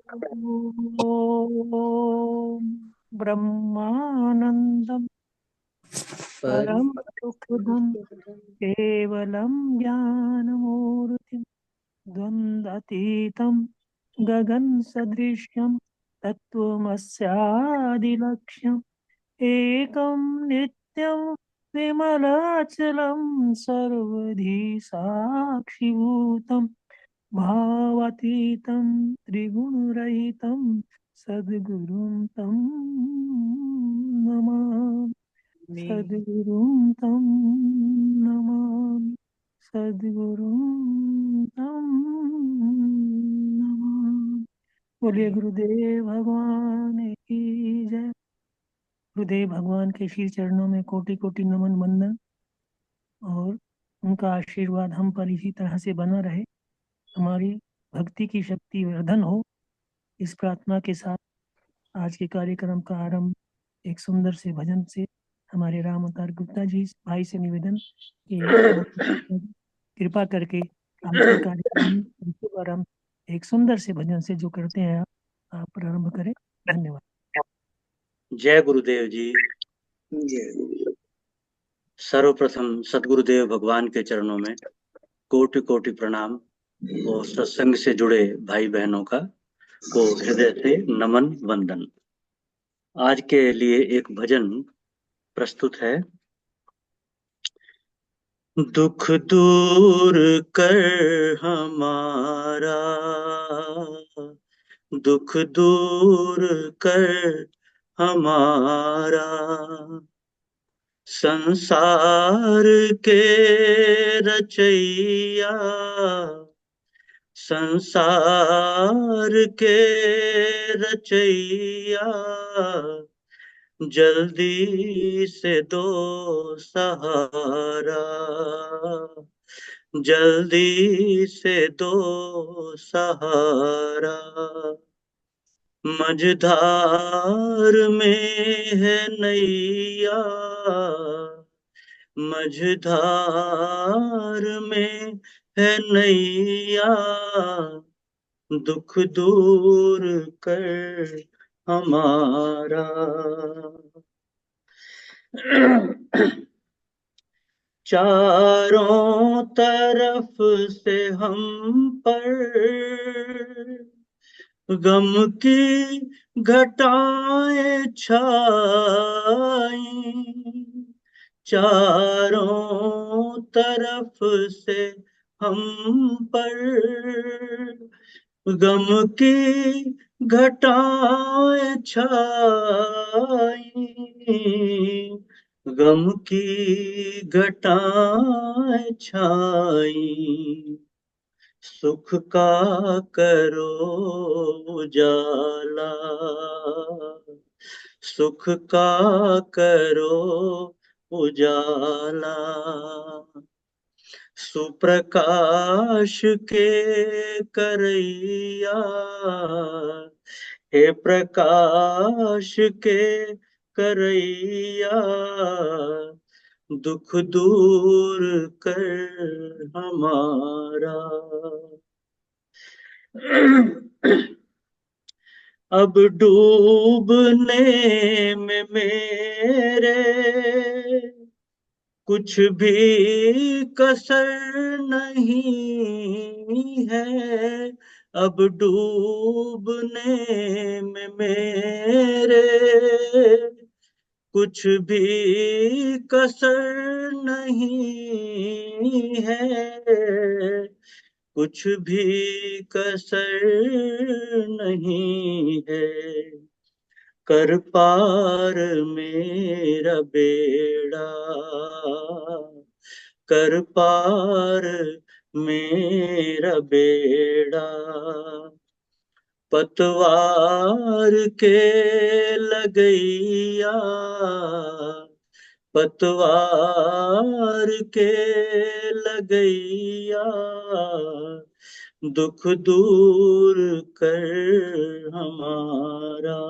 ॐ ब्रह्मानन्दं परम सुखदं केवलं ज्ञानमूर्तिं द्वन्द्वातीतं गगनसदृशं तत्त्वमस्यादिलक्ष्यम् एकं नित्यं विमलाचलं सर्वधी साक्षिभूतं भावातीतं त्रिगुणरहितं सद्गुरुं तं नमामि। सद्गुरुं तं नमामि। सद्गुरुं तं नमामि। बोलिए गुरुदेव भगवान की जय। गुरुदेव भगवान के श्री चरणों में कोटि कोटि नमन वंदन, और उनका आशीर्वाद हम पर इसी तरह से बना रहे, हमारी भक्ति की शक्ति वर्धन हो। इस प्रार्थना के साथ आज के कार्यक्रम का आरंभ एक सुंदर से भजन से। हमारे राम अवतार गुप्ता जी भाई से निवेदन कि आप कृपा करके आज के कार्यक्रम में शुभ आरंभ एक सुंदर से भजन से जो करते हैं आप प्रारंभ करें। धन्यवाद। जय गुरुदेव जी। सर्वप्रथम सदगुरुदेव भगवान के चरणों में कोटि कोटि प्रणाम और सत्संग से जुड़े भाई बहनों का को हृदय से नमन वंदन। आज के लिए एक भजन प्रस्तुत है। दुख दूर कर हमारा, दुख दूर कर हमारा, संसार के रचैया, संसार के रचैया, जल्दी से दो सहारा, जल्दी से दो सहारा। मझधार में है नैया, मझधार में है नैया, दुख दूर कर हमारा। चारों तरफ से हम पर गम की घटाएं छाई, चारों तरफ से हम पर गम की घटाएं छाई, गम की घटाएं छाई। सुख का करो उजाला, सुख का करो उजाला, सुप्रकाश के करैया, हे प्रकाश के करैया, दुख दूर कर हमारा। अब डूबने में मेरे कुछ भी कसर नहीं है, अब डूबने में मेरे कुछ भी कसर नहीं है, कुछ भी कसर नहीं है। कर पार मेरा बेड़ा, कर पार मेरा बेड़ा, पतवार के लगैया, पतवार के लगैया, दुख दूर कर हमारा।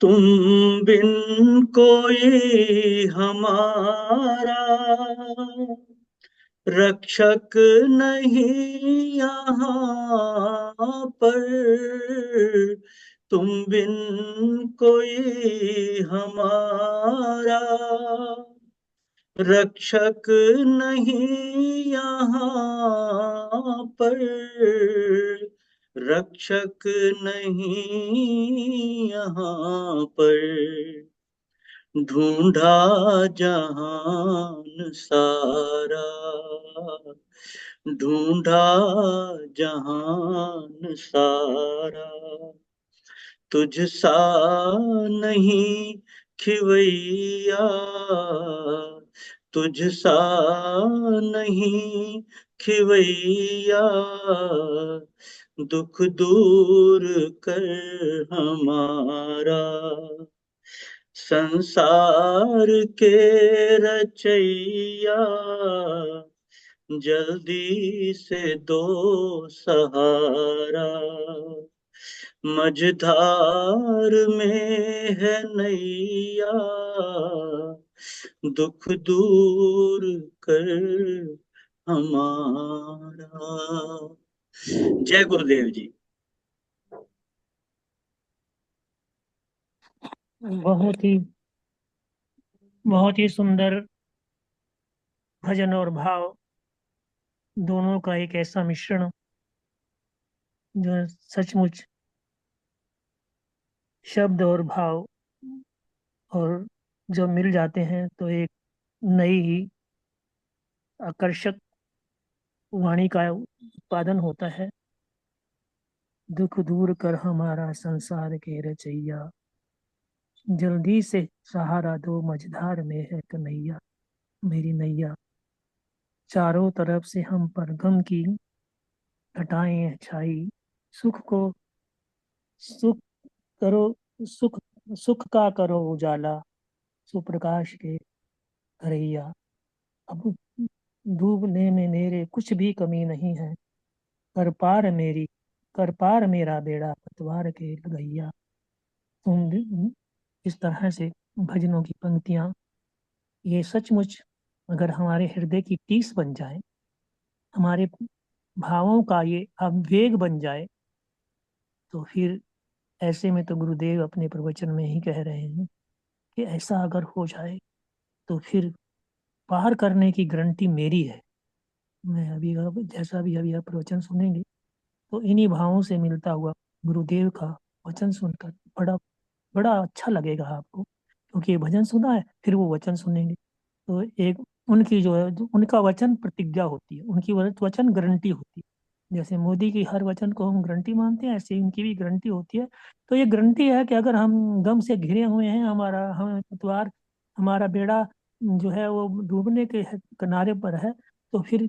तुम बिन कोई हमारा रक्षक नहीं यहाँ पर तुम बिन कोई हमारा, रक्षक नहीं यहाँ पर, रक्षक नहीं यहाँ पर, ढूंढा जहान सारा, ढूंढा जहान सारा, तुझ सा नहीं खिवैया, तुझ सा नहीं खिवैया, दुख दूर कर हमारा, संसार के रचैया, जल्दी से दो सहारा, मझधार में है नैया, दुख दूर कर हमारा। जय गुरुदेव जी। बहुत ही सुंदर भजन और भाव दोनों का एक ऐसा मिश्रण जो सचमुच शब्द और भाव और जब मिल जाते हैं तो एक नई ही आकर्षक वाणी का उत्पादन होता है। दुख दूर कर हमारा संसार के रचैया, जल्दी से सहारा दो मझधार में है कन्हैया, मेरी नैया। चारों तरफ से हम पर गम की घटाएं छाई, सुख को सुख करो, सुख सुख का करो उजाला, सुप्रकाश के घरैया। अब डूबने में मेरे कुछ भी कमी नहीं है, कर पार मेरा बेड़ा पतवार के लगैया। तुम इस तरह से भजनों की पंक्तियां ये सचमुच अगर हमारे हृदय की टीस बन जाए, हमारे भावों का ये आवेग बन जाए, तो फिर ऐसे में तो गुरुदेव अपने प्रवचन में ही कह रहे हैं कि ऐसा अगर हो जाए तो फिर पार करने की गारंटी मेरी है। मैं अभी जैसा भी अभी आप प्रवचन सुनेंगे तो इन्हीं भावों से मिलता हुआ गुरुदेव का वचन सुनकर बड़ा बड़ा अच्छा लगेगा आपको, क्योंकि ये भजन सुना है फिर वो वचन सुनेंगे तो एक उनकी जो है जो उनका वचन प्रतिज्ञा होती है, उनकी वचन गारंटी होती है। जैसे मोदी की हर वचन को हम गारंटी मानते हैं, ऐसे इनकी भी गारंटी होती है। तो ये गारंटी है कि अगर हम गम से घिरे हुए हैं, हमारा हम पतवार हमारा बेड़ा जो है वो डूबने के किनारे पर है, तो फिर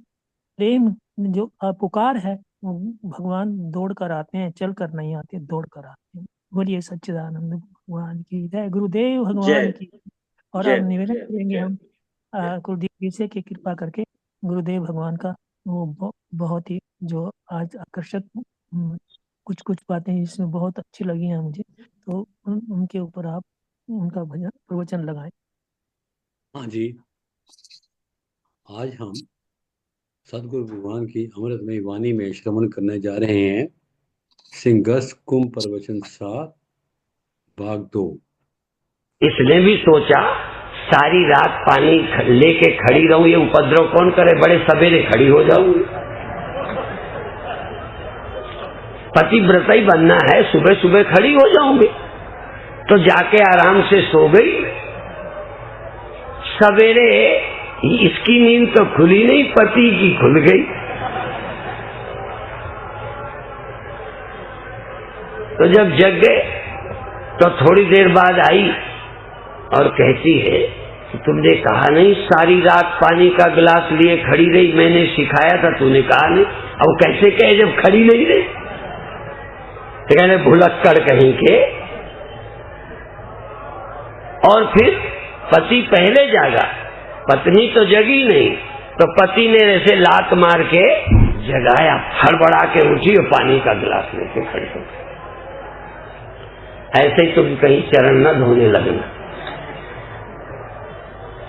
प्रेम जो पुकार है वो भगवान दौड़ कर आते हैं, चल कर नहीं आते, दौड़ कर आते हैं। बोलिए सच्चिदानंद भगवान की जय, गुरुदेव भगवान जय की। और अब जय निवेदन जय करेंगे जय। हम कुलदीप जी से कि कृपा करके गुरुदेव भगवान का वो बहुत ही जो आज आकर्षक कुछ कुछ बातें इसमें बहुत अच्छी लगी हैं मुझे, तो उनके ऊपर आप उनका भजन प्रवचन लगाएं। हाँ जी, आज हम सदगुरु भगवान की अमृतमय वाणी में श्रवण करने जा रहे हैं सिंगस कुंभ प्रवचन 7 भाग 2। इसने भी सोचा सारी रात पानी लेके खड़ी रहूं, ये उपद्रव कौन करे, बड़े सवेरे खड़ी हो जाऊं। पतिव्रता ही बनना है, सुबह सुबह खड़ी हो जाऊंगी। तो जाके आराम से सो गई। सवेरे इसकी नींद तो खुली नहीं, पति की खुल गई। तो जब जग गए तो थोड़ी देर बाद आई और कहती है कि तुमने कहा नहीं सारी रात पानी का गिलास लिए खड़ी रही, मैंने सिखाया था, तूने कहा नहीं। अब कैसे कहे जब खड़ी नहीं रही। तो कहने भुलक्कड़ कहीं के। और फिर पति पहले जागा, पत्नी तो जगी नहीं, तो पति ने ऐसे लात मार के जगाया, हड़बड़ा के उठी और पानी का गिलास लेके खड़ी हो गई। ऐसे ही तुम कहीं चरण न धोने लगना,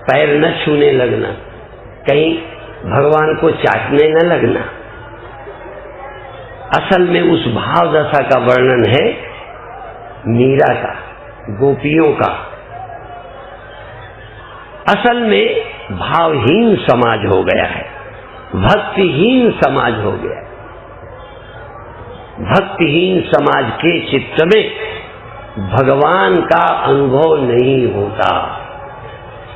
पैर न छूने लगना, कहीं भगवान को चाटने न लगना। असल में उस भाव दशा का वर्णन है मीरा का, गोपियों का। असल में भावहीन समाज हो गया है, भक्तिहीन समाज हो गया। भक्तिहीन समाज के चित्त में भगवान का अनुभव नहीं होता।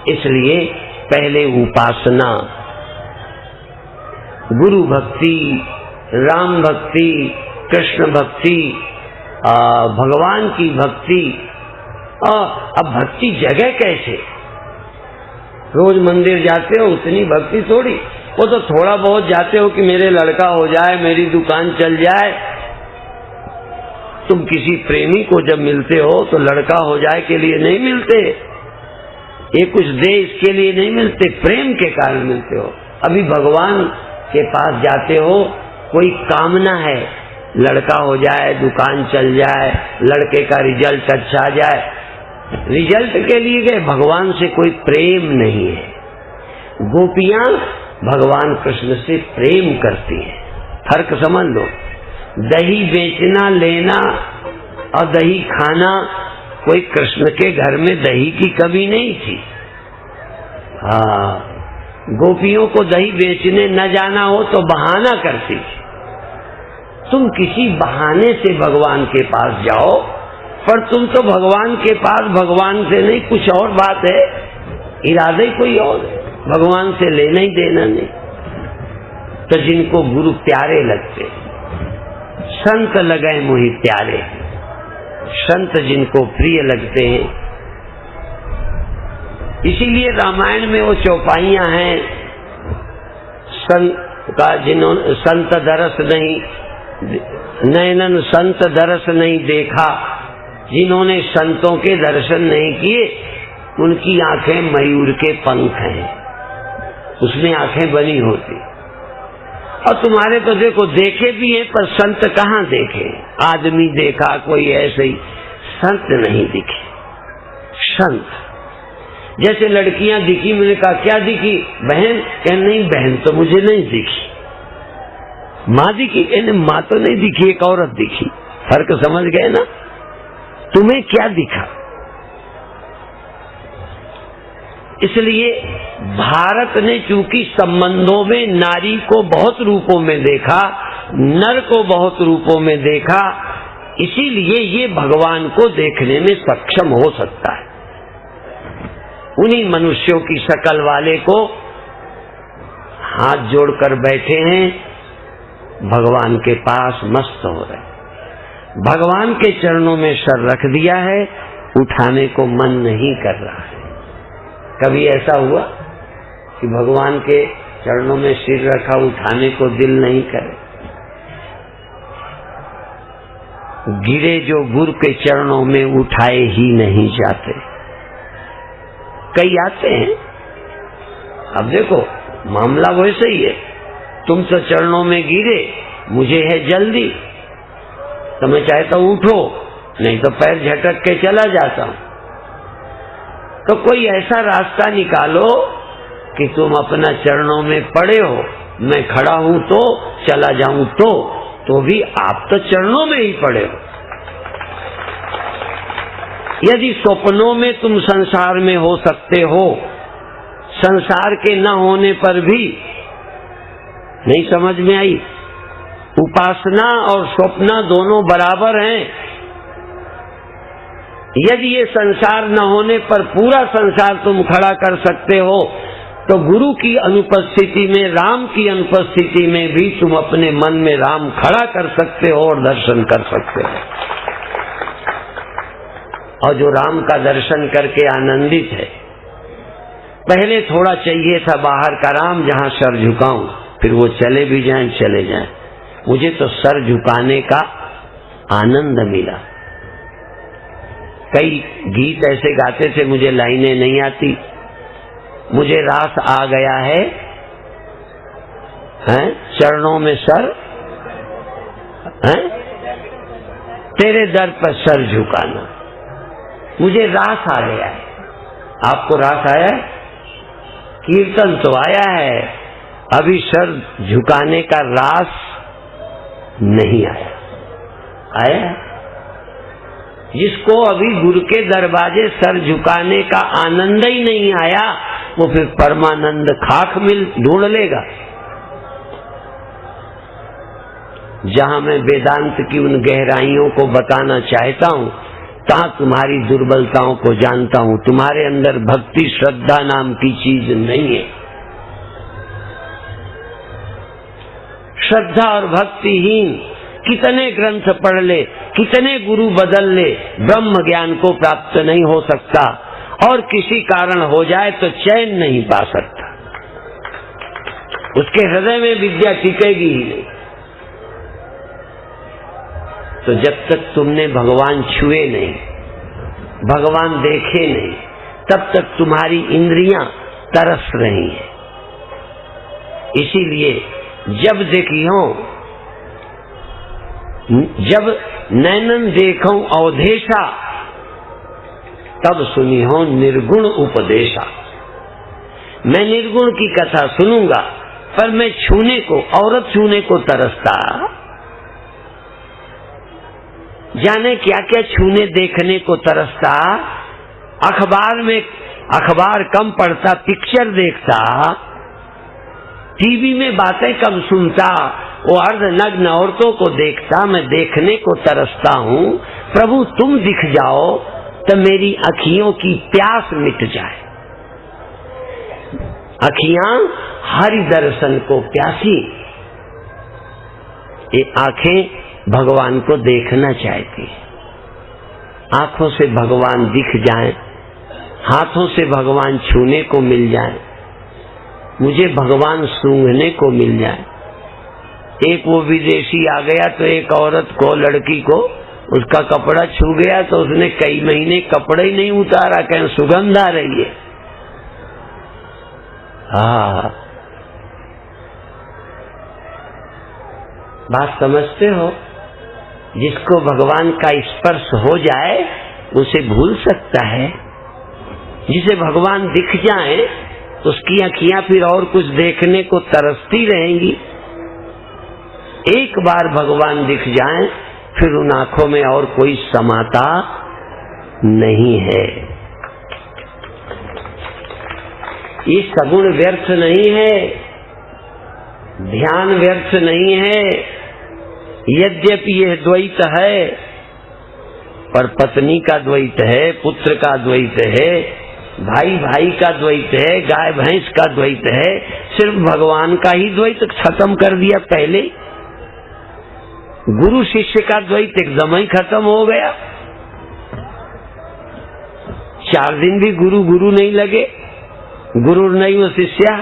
इसलिए पहले उपासना, गुरु भक्ति, राम भक्ति, कृष्ण भक्ति, भगवान की भक्ति। अब भक्ति जगह कैसे? रोज मंदिर जाते हो उतनी भक्ति थोड़ी, वो तो थोड़ा बहुत जाते हो कि मेरे लड़का हो जाए, मेरी दुकान चल जाए। तुम किसी प्रेमी को जब मिलते हो तो लड़का हो जाए के लिए नहीं मिलते, ये कुछ दे इसके लिए नहीं मिलते, प्रेम के कारण मिलते हो। अभी भगवान के पास जाते हो, कोई कामना है, लड़का हो जाए, दुकान चल जाए, लड़के का रिजल्ट अच्छा आ जाए, रिजल्ट के लिए गए, भगवान से कोई प्रेम नहीं है। गोपियां भगवान कृष्ण से प्रेम करती हैं। फर्क समझ लो, दही बेचना लेना और दही खाना, कोई कृष्ण के घर में दही की कमी नहीं थी। हाँ, गोपियों को दही बेचने न जाना हो तो बहाना करती थी। तुम किसी बहाने से भगवान के पास जाओ, पर तुम तो भगवान के पास भगवान से नहीं, कुछ और बात है, इरादे कोई और है, भगवान से लेना ही देना नहीं। तो जिनको गुरु प्यारे लगते, संत लगे मोहि प्यारे, संत जिनको प्रिय लगते हैं, इसीलिए रामायण में वो चौपाइयां हैं, संत का जिन्होंने संत दरस नहीं, नैनन संत दरस नहीं देखा, जिन्होंने संतों के दर्शन नहीं किए उनकी आंखें मयूर के पंख हैं, उसमें आंखें बनी होती। और तुम्हारे तो देखो देखे भी हैं, पर संत कहाँ देखे? आदमी देखा कोई ऐसे ही, संत नहीं दिखे। संत जैसे लड़कियां दिखी, मैंने कहा क्या दिखी? बहन? कह नहीं बहन तो मुझे नहीं दिखी। माँ दिखी? कहने माँ तो नहीं दिखी, एक औरत दिखी। फर्क समझ गए ना? तुम्हें क्या दिखा? इसलिए भारत ने चूंकि संबंधों में नारी को बहुत रूपों में देखा, नर को बहुत रूपों में देखा, इसीलिए ये भगवान को देखने में सक्षम हो सकता है। उन्हीं मनुष्यों की शकल वाले को हाथ जोड़कर बैठे हैं, भगवान के पास मस्त हो रहे, भगवान के चरणों में सर रख दिया है, उठाने को मन नहीं कर रहा है। कभी ऐसा हुआ कि भगवान के चरणों में सिर रखा, उठाने को दिल नहीं करे? गिरे जो गुरु के चरणों में उठाए ही नहीं जाते। कई आते हैं, अब देखो मामला वैसे ही है, तुम तो चरणों में गिरे, मुझे है जल्दी, तो मैं चाहता हूं उठो, नहीं तो पैर झटक के चला जाता हूं। तो कोई ऐसा रास्ता निकालो कि तुम अपना चरणों में पड़े हो, मैं खड़ा हूं तो चला जाऊं, तो भी आप तो चरणों में ही पड़े हो। यदि स्वप्नों में तुम संसार में हो सकते हो, संसार के न होने पर भी, नहीं समझ में आई? उपासना और स्वप्न दोनों बराबर हैं। यदि ये संसार न होने पर पूरा संसार तुम खड़ा कर सकते हो, तो गुरु की अनुपस्थिति में, राम की अनुपस्थिति में भी तुम अपने मन में राम खड़ा कर सकते हो और दर्शन कर सकते हो। और जो राम का दर्शन करके आनंदित है, पहले थोड़ा चाहिए था बाहर का राम जहां सर झुकाऊं, फिर वो चले भी जाएं चले जाएं, मुझे तो सर झुकाने का आनंद मिला। कई गीत ऐसे गाते थे, मुझे लाइनें नहीं आती, मुझे रास आ गया है, चरणों में सर, तेरे दर पर सर झुकाना, मुझे रास आ गया है। आपको रास आया है? कीर्तन तो आया है, अभी सर झुकाने का रास नहीं आया। आया? जिसको अभी गुरु के दरवाजे सर झुकाने का आनंद ही नहीं आया, वो फिर परमानंद खाक मिल ढूंढ लेगा। जहां मैं वेदांत की उन गहराइयों को बताना चाहता हूं, तहां तुम्हारी दुर्बलताओं को जानता हूं। तुम्हारे अंदर भक्ति श्रद्धा नाम की चीज नहीं है। श्रद्धा और भक्तिहीन कितने ग्रंथ पढ़ ले, कितने गुरु बदल ले, ब्रह्म ज्ञान को प्राप्त नहीं हो सकता, और किसी कारण हो जाए तो चैन नहीं पा सकता। उसके हृदय में विद्या टिकेगी ही नहीं। तो जब तक तुमने भगवान छुए नहीं, भगवान देखे नहीं, तब तक तुम्हारी इंद्रियां तरस रही हैं। इसीलिए जब देखियो, जब नैनन देखो अवधेशा, तब सुनी हो निर्गुण उपदेशा। मैं निर्गुण की कथा सुनूंगा, पर मैं छूने को, औरत छूने को तरसता। जाने क्या क्या छूने देखने को तरसता। अखबार में अखबार कम पढ़ता, पिक्चर देखता, टीवी में बातें कम सुनता, वो अर्धनग्न औरतों को देखता। मैं देखने को तरसता हूँ। प्रभु तुम दिख जाओ तो मेरी अखियों की प्यास मिट जाए। अखियां हरि दर्शन को प्यासी। ये आंखें भगवान को देखना चाहती है। आंखों से भगवान दिख जाए, हाथों से भगवान छूने को मिल जाए, मुझे भगवान सूंघने को मिल जाए। एक वो विदेशी आ गया तो एक औरत को, लड़की को, उसका कपड़ा छू गया तो उसने कई महीने कपड़ा ही नहीं उतारा, कहीं सुगंध आ रही है। हाँ, बात समझते हो? जिसको भगवान का स्पर्श हो जाए उसे भूल सकता है। जिसे भगवान दिख जाए उसकी अखियां फिर और कुछ देखने को तरसती रहेंगी। एक बार भगवान दिख जाए फिर उन आंखों में और कोई समाता नहीं है। ये सगुण व्यर्थ नहीं है, ध्यान व्यर्थ नहीं है। यद्यपि यह द्वैत है, पर पत्नी का द्वैत है, पुत्र का द्वैत है, भाई भाई का द्वैत है, गाय भैंस का द्वैत है। सिर्फ भगवान का ही द्वैत खत्म कर दिया पहले। गुरु शिष्य का द्वैत एकदम ही खत्म हो गया। 4 दिन भी गुरु गुरु नहीं लगे। गुरु नहीं वो शिष्या,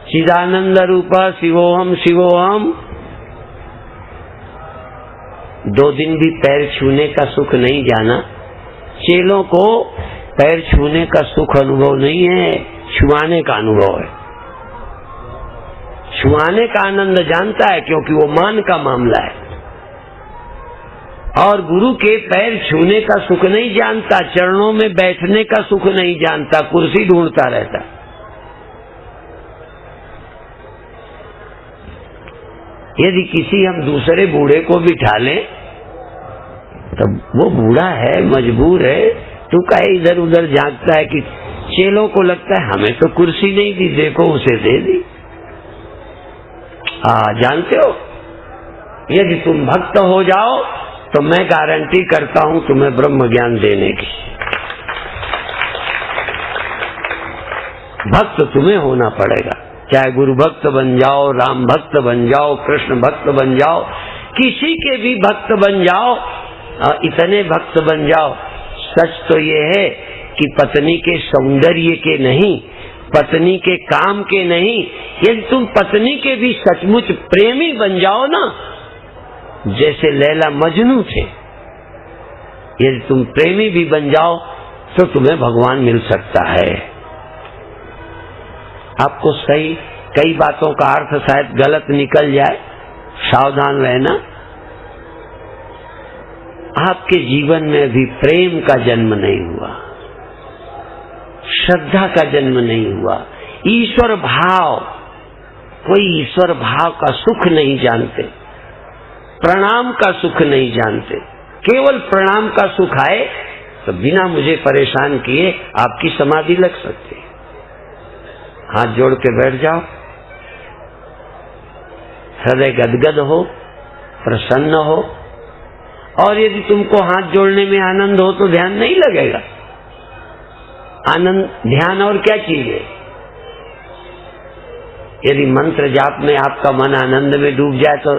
चिदानंद रूपा शिवोहम शिवोहम। 2 दिन भी पैर छूने का सुख नहीं जाना। चेलों को पैर छूने का सुख अनुभव नहीं है, छुआने का अनुभव है। छुआने का आनंद जानता है क्योंकि वो मान का मामला है, और गुरु के पैर छूने का सुख नहीं जानता, चरणों में बैठने का सुख नहीं जानता, कुर्सी ढूंढता रहता। यदि किसी हम दूसरे बूढ़े को बिठा लें तो वो बूढ़ा है, मजबूर है, तू काहे इधर उधर झांकता है कि चेलों को लगता है हमें तो कुर्सी नहीं दी, देखो उसे दे दी। जानते हो, यदि तुम भक्त हो जाओ तो मैं गारंटी करता हूं तुम्हें ब्रह्म ज्ञान देने की। भक्त तुम्हें होना पड़ेगा, चाहे गुरु भक्त बन जाओ, राम भक्त बन जाओ, कृष्ण भक्त बन जाओ, किसी के भी भक्त बन जाओ, इतने भक्त बन जाओ। सच तो ये है कि पत्नी के सौंदर्य के नहीं, पत्नी के काम के नहीं, यदि तुम पत्नी के भी सचमुच प्रेमी बन जाओ ना, जैसे लैला मजनू थे, यदि तुम प्रेमी भी बन जाओ तो तुम्हें भगवान मिल सकता है। आपको सही कई बातों का अर्थ शायद गलत निकल जाए, सावधान रहना। आपके जीवन में अभी प्रेम का जन्म नहीं हुआ, श्रद्धा का जन्म नहीं हुआ, ईश्वर भाव कोई ईश्वर भाव का सुख नहीं जानते, प्रणाम का सुख नहीं जानते। केवल प्रणाम का सुख आए तो बिना मुझे परेशान किए आपकी समाधि लग सकती है। हाथ जोड़ के बैठ जाओ, हृदय गदगद हो, प्रसन्न हो, और यदि तुमको हाथ जोड़ने में आनंद हो तो ध्यान नहीं लगेगा। आनंद, ध्यान और क्या चीज है? यदि मंत्र जाप में आपका मन आनंद में डूब जाए तो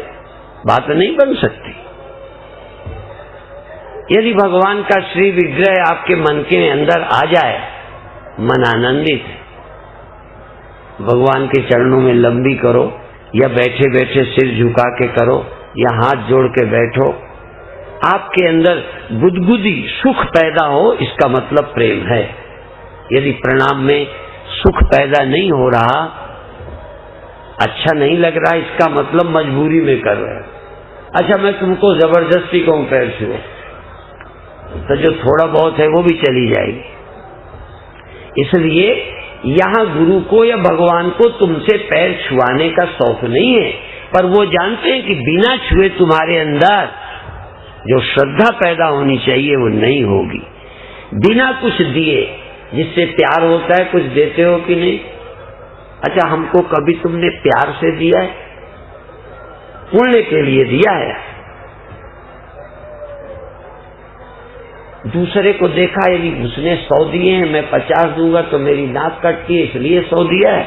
बात नहीं बन सकती। यदि भगवान का श्री विग्रह आपके मन के अंदर आ जाए, मन आनंदित है, भगवान के चरणों में लंबी करो या बैठे बैठे सिर झुका के करो या हाथ जोड़ के बैठो, आपके अंदर गुदगुदी सुख पैदा हो, इसका मतलब प्रेम है। यदि प्रणाम में सुख पैदा नहीं हो रहा, अच्छा नहीं लग रहा, इसका मतलब मजबूरी में कर रहे हो। अच्छा, मैं तुमको जबरदस्ती कहूं पैर छुओ, तो जो थोड़ा बहुत है वो भी चली जाएगी। इसलिए यहाँ गुरु को या भगवान को तुमसे पैर छुआने का शौक नहीं है, पर वो जानते हैं कि बिना छुए तुम्हारे अंदर जो श्रद्धा पैदा होनी चाहिए वो नहीं होगी। बिना कुछ दिए, जिससे प्यार होता है, कुछ देते हो कि नहीं? अच्छा, हमको कभी तुमने प्यार से दिया है? पुण्य के लिए दिया है। दूसरे को देखा, यदि उसने 100 दिए हैं, मैं 50 दूंगा तो मेरी नाक कटती है, इसलिए 100 दिया है।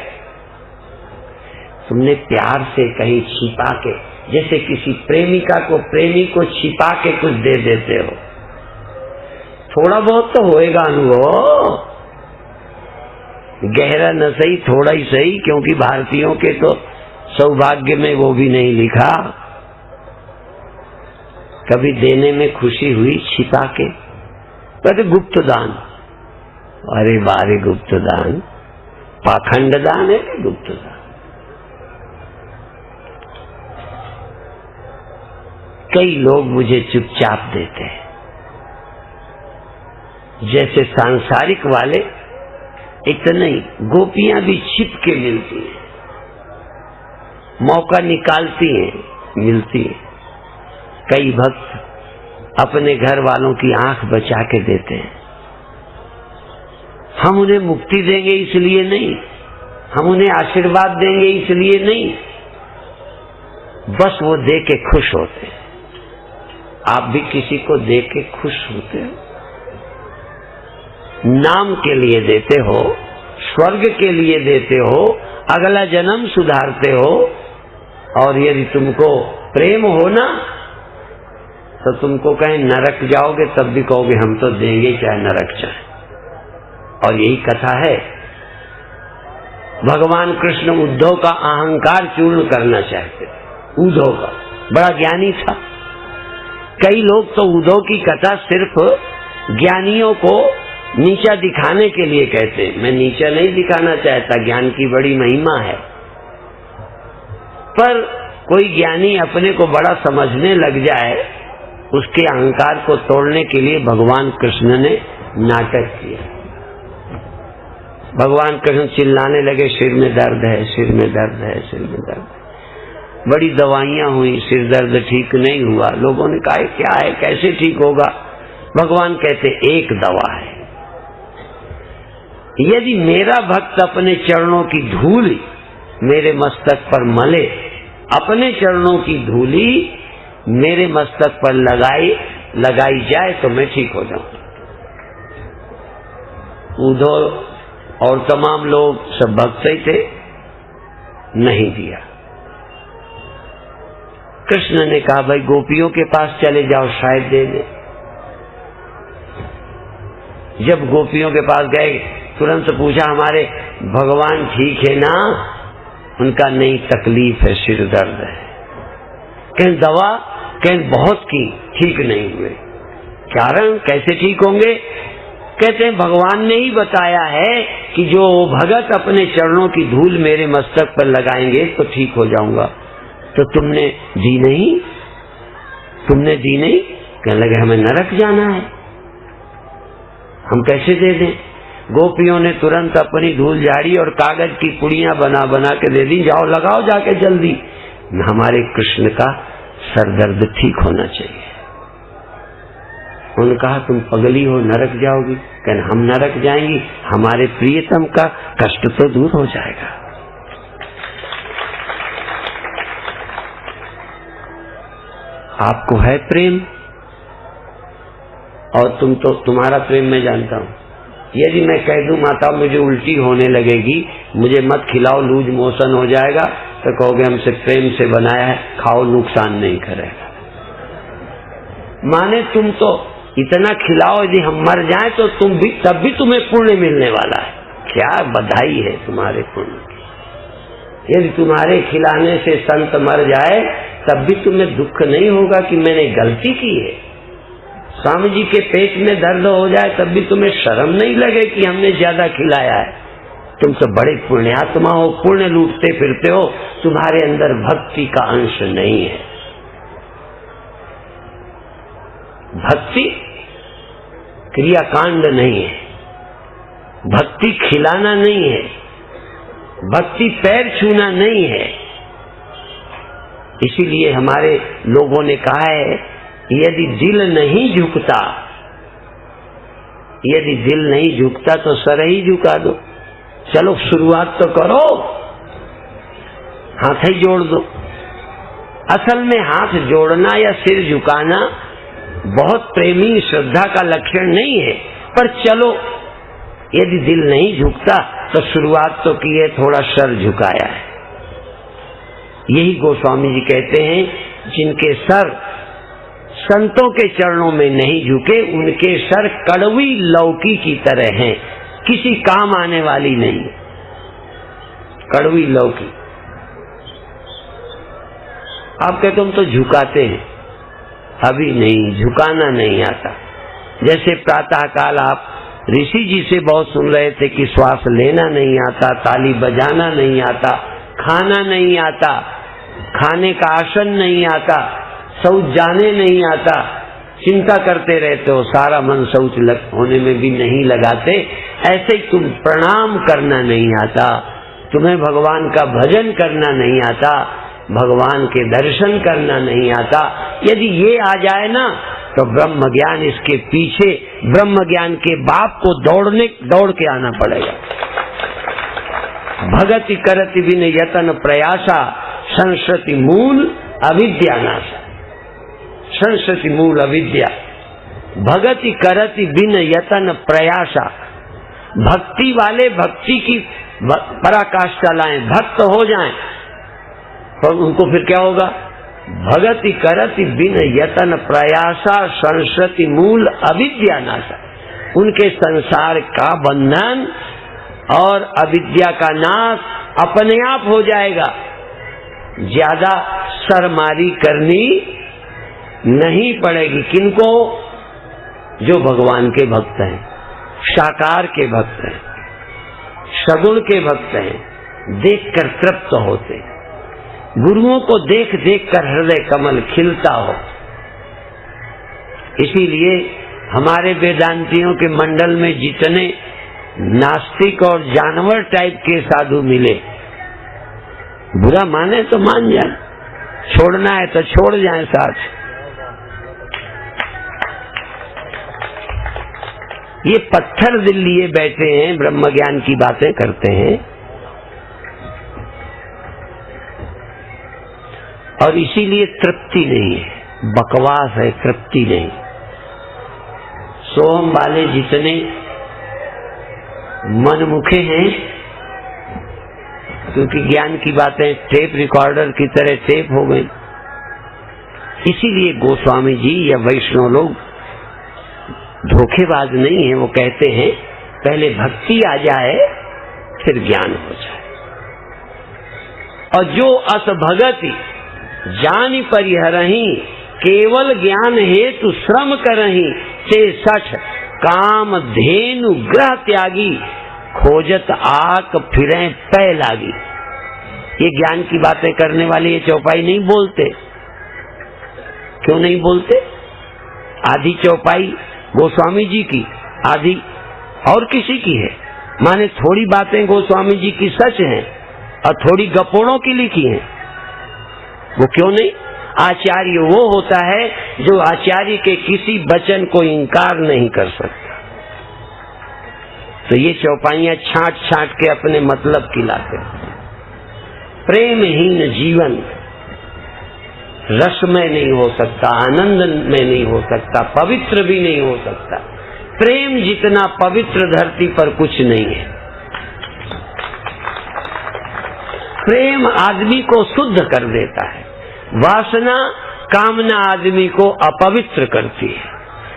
तुमने प्यार से कहीं छिपा के, जैसे किसी प्रेमिका को प्रेमी को छिपा के कुछ दे देते हो, थोड़ा बहुत तो होएगा अनुभव, गहरा न सही, थोड़ा ही सही, क्योंकि भारतीयों के तो सौभाग्य में वो भी नहीं लिखा। कभी देने में खुशी हुई छिपा के? कहते गुप्त दान। अरे बारे, गुप्त दान पाखंड दान है कि गुप्त दान? कई लोग मुझे चुपचाप देते हैं, जैसे सांसारिक वाले इतना ही, गोपियां भी छिप के मिलती हैं, मौका निकालती हैं, मिलती हैं। कई भक्त अपने घर वालों की आंख बचा के देते हैं। हम उन्हें मुक्ति देंगे इसलिए नहीं, हम उन्हें आशीर्वाद देंगे इसलिए नहीं, बस वो दे के खुश होते हैं। आप भी किसी को दे के खुश होते हो? नाम के लिए देते हो, स्वर्ग के लिए देते हो, अगला जन्म सुधारते हो। और यदि तुमको प्रेम हो ना, तो तुमको कहें नरक जाओगे तब भी कहोगे हम तो देंगे, चाहे नरक चाहे। और यही कथा है। भगवान कृष्ण उद्धव का अहंकार चूर्ण करना चाहते थे। उद्धव का बड़ा ज्ञानी था। कई लोग तो उद्धव की कथा सिर्फ ज्ञानियों को नीचा दिखाने के लिए कहते हैं। मैं नीचा नहीं दिखाना चाहता, ज्ञान की बड़ी महिमा है, पर कोई ज्ञानी अपने को बड़ा समझने लग जाए, उसके अहंकार को तोड़ने के लिए भगवान कृष्ण ने नाटक किया। भगवान कृष्ण चिल्लाने लगे, सिर में दर्द है, सिर में दर्द है, सिर में दर्द है। बड़ी दवाइयां हुई, सिर दर्द ठीक नहीं हुआ। लोगों ने कहा क्या है, कैसे ठीक होगा? भगवान कहते एक दवा है, यदि मेरा भक्त अपने चरणों की धूल मेरे मस्तक पर मले, अपने चरणों की धूली मेरे मस्तक पर लगाई जाए तो मैं ठीक हो जाऊं। उद्धव और तमाम लोग सब भक्त ही थे, नहीं दिया। कृष्ण ने कहा भाई गोपियों के पास चले जाओ, शायद दे दे। जब गोपियों के पास गए, तुरंत पूछा हमारे भगवान ठीक है ना? उनका नहीं, तकलीफ है, सिर दर्द है। कहीं दवा, कहीं बहुत की, ठीक नहीं हुए। कारण कैसे ठीक होंगे? कहते हैं भगवान ने ही बताया है कि जो भगत अपने चरणों की धूल मेरे मस्तक पर लगाएंगे तो ठीक हो जाऊंगा। तो तुमने दी नहीं, तुमने दी नहीं? कहने लगे हमें नरक जाना है, हम कैसे दे दें? गोपियों ने तुरंत अपनी धूल झाड़ी और कागज की पुड़ियां बना बना के दे दी, जाओ लगाओ जाके जल्दी, हमारे कृष्ण का सरदर्द ठीक होना चाहिए। उन्होंने कहा तुम पगली हो, नरक जाओगी। कहने हम नरक जाएंगी, हमारे प्रियतम का कष्ट तो दूर हो जाएगा। आपको है प्रेम और तुम तो, तुम्हारा प्रेम मैं जानता हूं। यदि मैं कह दूं माता मुझे उल्टी होने लगेगी, मुझे मत खिलाओ, लूज मोशन हो जाएगा, तो कहोगे हमसे प्रेम से बनाया है, खाओ नुकसान नहीं करेगा। माने तुम तो इतना खिलाओ, यदि हम मर जाएं तो तुम भी, तब भी तुम्हें पुण्य मिलने वाला है। क्या बधाई है तुम्हारे पुण्य की। यदि तुम्हारे खिलाने से संत मर जाए तब भी तुम्हें दुख नहीं होगा कि मैंने गलती की है। स्वामी जी के पेट में दर्द हो जाए तब भी तुम्हें शर्म नहीं लगे कि हमने ज्यादा खिलाया है। तुम तो बड़े पुण्यात्मा हो, पुण्य लूटते फिरते हो, तुम्हारे अंदर भक्ति का अंश नहीं है। भक्ति क्रियाकांड नहीं है, भक्ति खिलाना नहीं है, भक्ति पैर छूना नहीं है। इसीलिए हमारे लोगों ने कहा है यदि दिल नहीं झुकता, यदि दिल नहीं झुकता तो सर ही झुका दो। चलो शुरुआत तो करो, हाथ ही जोड़ दो। असल में हाथ जोड़ना या सिर झुकाना बहुत प्रेमी श्रद्धा का लक्षण नहीं है, पर चलो यदि दिल नहीं झुकता तो शुरुआत तो की है, थोड़ा सर झुकाया है। यही गोस्वामी जी कहते हैं जिनके सर संतों के चरणों में नहीं झुके उनके सर कड़वी लौकी की तरह हैं, किसी काम आने वाली नहीं। कड़वी लौकी। आप कहते हम तो झुकाते हैं, अभी नहीं, झुकाना नहीं आता। जैसे प्रातः काल आप ऋषि जी से बहुत सुन रहे थे कि श्वास लेना नहीं आता, ताली बजाना नहीं आता, खाना नहीं आता, खाने का आसन नहीं आता, शौच जाने नहीं आता, चिंता करते रहते हो, सारा मन शौच होने में भी नहीं लगाते। ऐसे ही तुम प्रणाम करना नहीं आता, तुम्हें भगवान का भजन करना नहीं आता, भगवान के दर्शन करना नहीं आता। यदि ये आ जाए ना तो ब्रह्म ज्ञान इसके पीछे, ब्रह्म ज्ञान के बाप को दौड़ के आना पड़ेगा। भगति करति बिन यतन प्रयासा, संस्कृति मूल अविद्या नाशा। संस्कृति मूल अविद्या। भगति करति बिन यतन प्रयासा। भक्ति वाले भक्ति की पराकाष्ठा लाएं, भक्त हो जाएं, और उनको फिर क्या होगा? भगति करति बिन यतन प्रयासा, संस्कृति मूल अविद्या नाशा। उनके संसार का बंधन और अविद्या का नाश अपने आप हो जाएगा। ज्यादा सरमारी करनी नहीं पड़ेगी। किनको? जो भगवान के भक्त हैं, साकार के भक्त हैं, सगुण के भक्त हैं, देखकर तृप्त होते, गुरुओं को देख देख कर हृदय कमल खिलता हो। इसीलिए हमारे वेदांतियों के मंडल में जितने नास्तिक और जानवर टाइप के साधु मिले, बुरा माने तो मान जाए, छोड़ना है तो छोड़ जाए साथ। ये पत्थर दिल लिए बैठे हैं, ब्रह्म ज्ञान की बातें करते हैं, और इसीलिए तृप्ति नहीं है, बकवास है, तृप्ति नहीं। सोहम वाले जितने मनमुखे हैं, क्योंकि ज्ञान की बातें टेप रिकॉर्डर की तरह टेप हो गई, इसीलिए गोस्वामी जी या वैष्णव लोग धोखेबाज नहीं है। वो कहते हैं पहले भक्ति आ जाए फिर ज्ञान हो जाए। और जो अस भगति जानि परिहरहि, केवल ज्ञान हेतु श्रम करहि, ते सठ काम धेनु ग्रह त्यागी, खोजत आक फिरें पै लागी। ये ज्ञान की बातें करने वाले ये चौपाई नहीं बोलते। क्यों नहीं बोलते? आधी चौपाई गोस्वामी जी की, आधी और किसी की है। माने थोड़ी बातें गोस्वामी जी की सच हैं और थोड़ी गपोड़ों की लिखी हैं, वो क्यों नहीं? आचार्य वो होता है जो आचार्य के किसी वचन को इनकार नहीं कर सकता। तो ये चौपाइयां छांट छांट के अपने मतलब की लाते हैं। प्रेमहीन जीवन रसमय नहीं हो सकता, आनंद में नहीं हो सकता, पवित्र भी नहीं हो सकता। प्रेम जितना पवित्र धरती पर कुछ नहीं है। प्रेम आदमी को शुद्ध कर देता है। वासना कामना आदमी को अपवित्र करती है।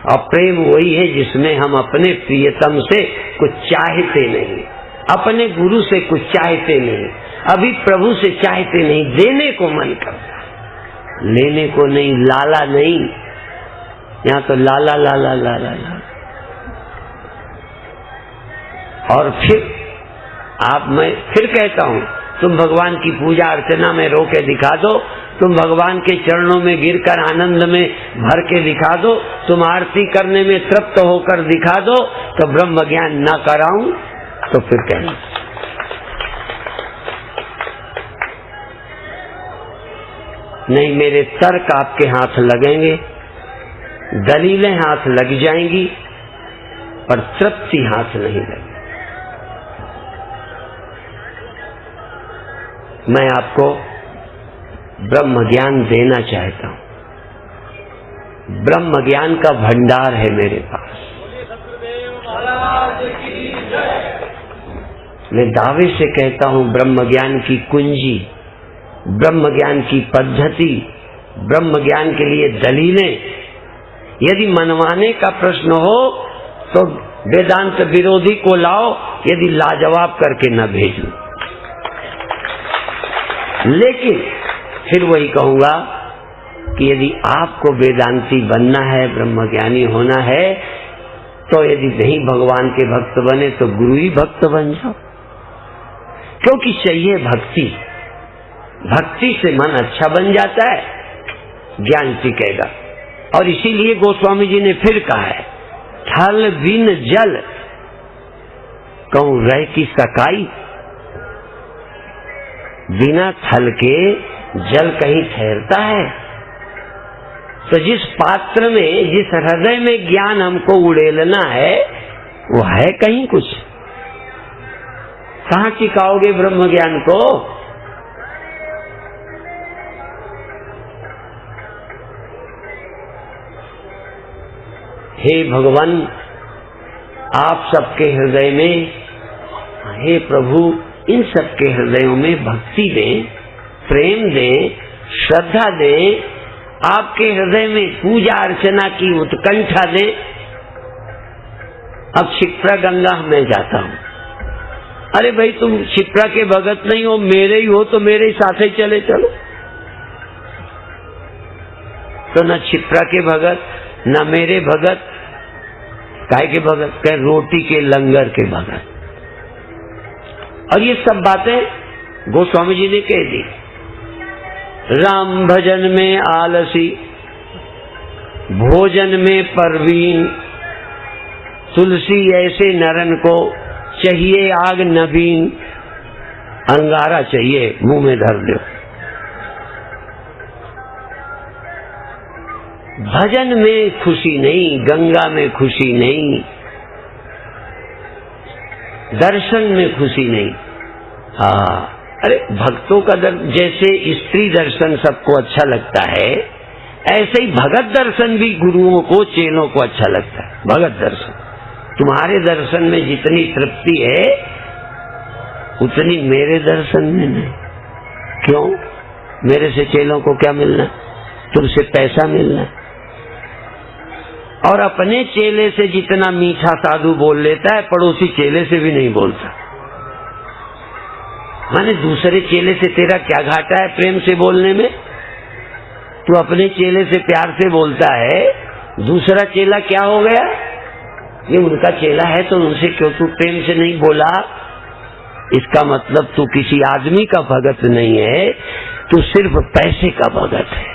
और प्रेम वही है जिसमें हम अपने प्रियतम से कुछ चाहते नहीं, अपने गुरु से कुछ चाहते नहीं, अभी प्रभु से चाहते नहीं, देने को मन करता है, लेने को नहीं, लाला नहीं। यहाँ तो लाला लाला लाला लाला। और फिर मैं फिर कहता हूं, तुम भगवान की पूजा अर्चना में रो के दिखा दो, तुम भगवान के चरणों में गिरकर आनंद में भर के दिखा दो, तुम आरती करने में तृप्त होकर दिखा दो, तो ब्रह्म ज्ञान ना कराऊं तो फिर कहना। नहीं, मेरे तर्क आपके हाथ लगेंगे, दलीलें हाथ लग जाएंगी, पर तृप्ति हाथ नहीं लगेगी। मैं आपको ब्रह्म ज्ञान देना चाहता हूं। ब्रह्म ज्ञान का भंडार है मेरे पास। मैं दावे से कहता हूं, ब्रह्म ज्ञान की कुंजी, ब्रह्म ज्ञान की पद्धति, ब्रह्म ज्ञान के लिए दलीलें, यदि मनवाने का प्रश्न हो तो वेदांत विरोधी को लाओ, यदि लाजवाब करके न भेजो। लेकिन फिर वही कहूंगा कि यदि आपको वेदांती बनना है, ब्रह्मज्ञानी होना है, तो यदि नहीं भगवान के भक्त बने तो गुरु ही भक्त बन जाओ। क्योंकि चाहिए भक्ति, भक्ति से मन अच्छा बन जाता है, ज्ञान टिकेगा। और इसीलिए गोस्वामी जी ने फिर कहा है, थल बिन जल कहूं रह की सकाई। बिना थल के जल कहीं ठहरता है? तो जिस पात्र में, जिस हृदय में ज्ञान हमको उड़ेलना है, वो है कहीं कुछ? कहां टिकाओगे ब्रह्म ज्ञान को? हे भगवान, आप सबके हृदय में, हे प्रभु, इन सबके हृदयों में भक्ति दें, प्रेम दें, श्रद्धा दें, आपके हृदय में पूजा अर्चना की उत्कंठा दें। अब क्षिप्रा गंगा में जाता हूं। अरे भाई, तुम क्षिप्रा के भगत नहीं हो, मेरे ही हो, तो मेरे ही साथ ही चले चलो। तो न क्षिप्रा के भगत, न मेरे भगत, काय के भगत, कह रोटी के लंगर के भगत। और ये सब बातें गोस्वामी जी ने कह दी। राम भजन में आलसी, भोजन में परवीन, तुलसी ऐसे नरन को चाहिए आग नबीन। अंगारा चाहिए, मुंह में धर लो। भजन में खुशी नहीं, गंगा में खुशी नहीं, दर्शन में खुशी नहीं। हाँ, अरे भक्तों का जैसे स्त्री दर्शन सबको अच्छा लगता है, ऐसे ही भगत दर्शन भी गुरुओं को, चेलों को अच्छा लगता है। भगत दर्शन, तुम्हारे दर्शन में जितनी तृप्ति है उतनी मेरे दर्शन में नहीं। क्यों? मेरे से चेलों को क्या मिलना? तुमसे पैसा मिलना। और अपने चेले से जितना मीठा साधु बोल लेता है, पड़ोसी चेले से भी नहीं बोलता। माने दूसरे चेले से तेरा क्या घाटा है प्रेम से बोलने में? तू अपने चेले से प्यार से बोलता है, दूसरा चेला क्या हो गया? ये उनका चेला है तो उनसे क्यों तू प्रेम से नहीं बोला? इसका मतलब तू किसी आदमी का भगत नहीं है, तू सिर्फ पैसे का भगत है।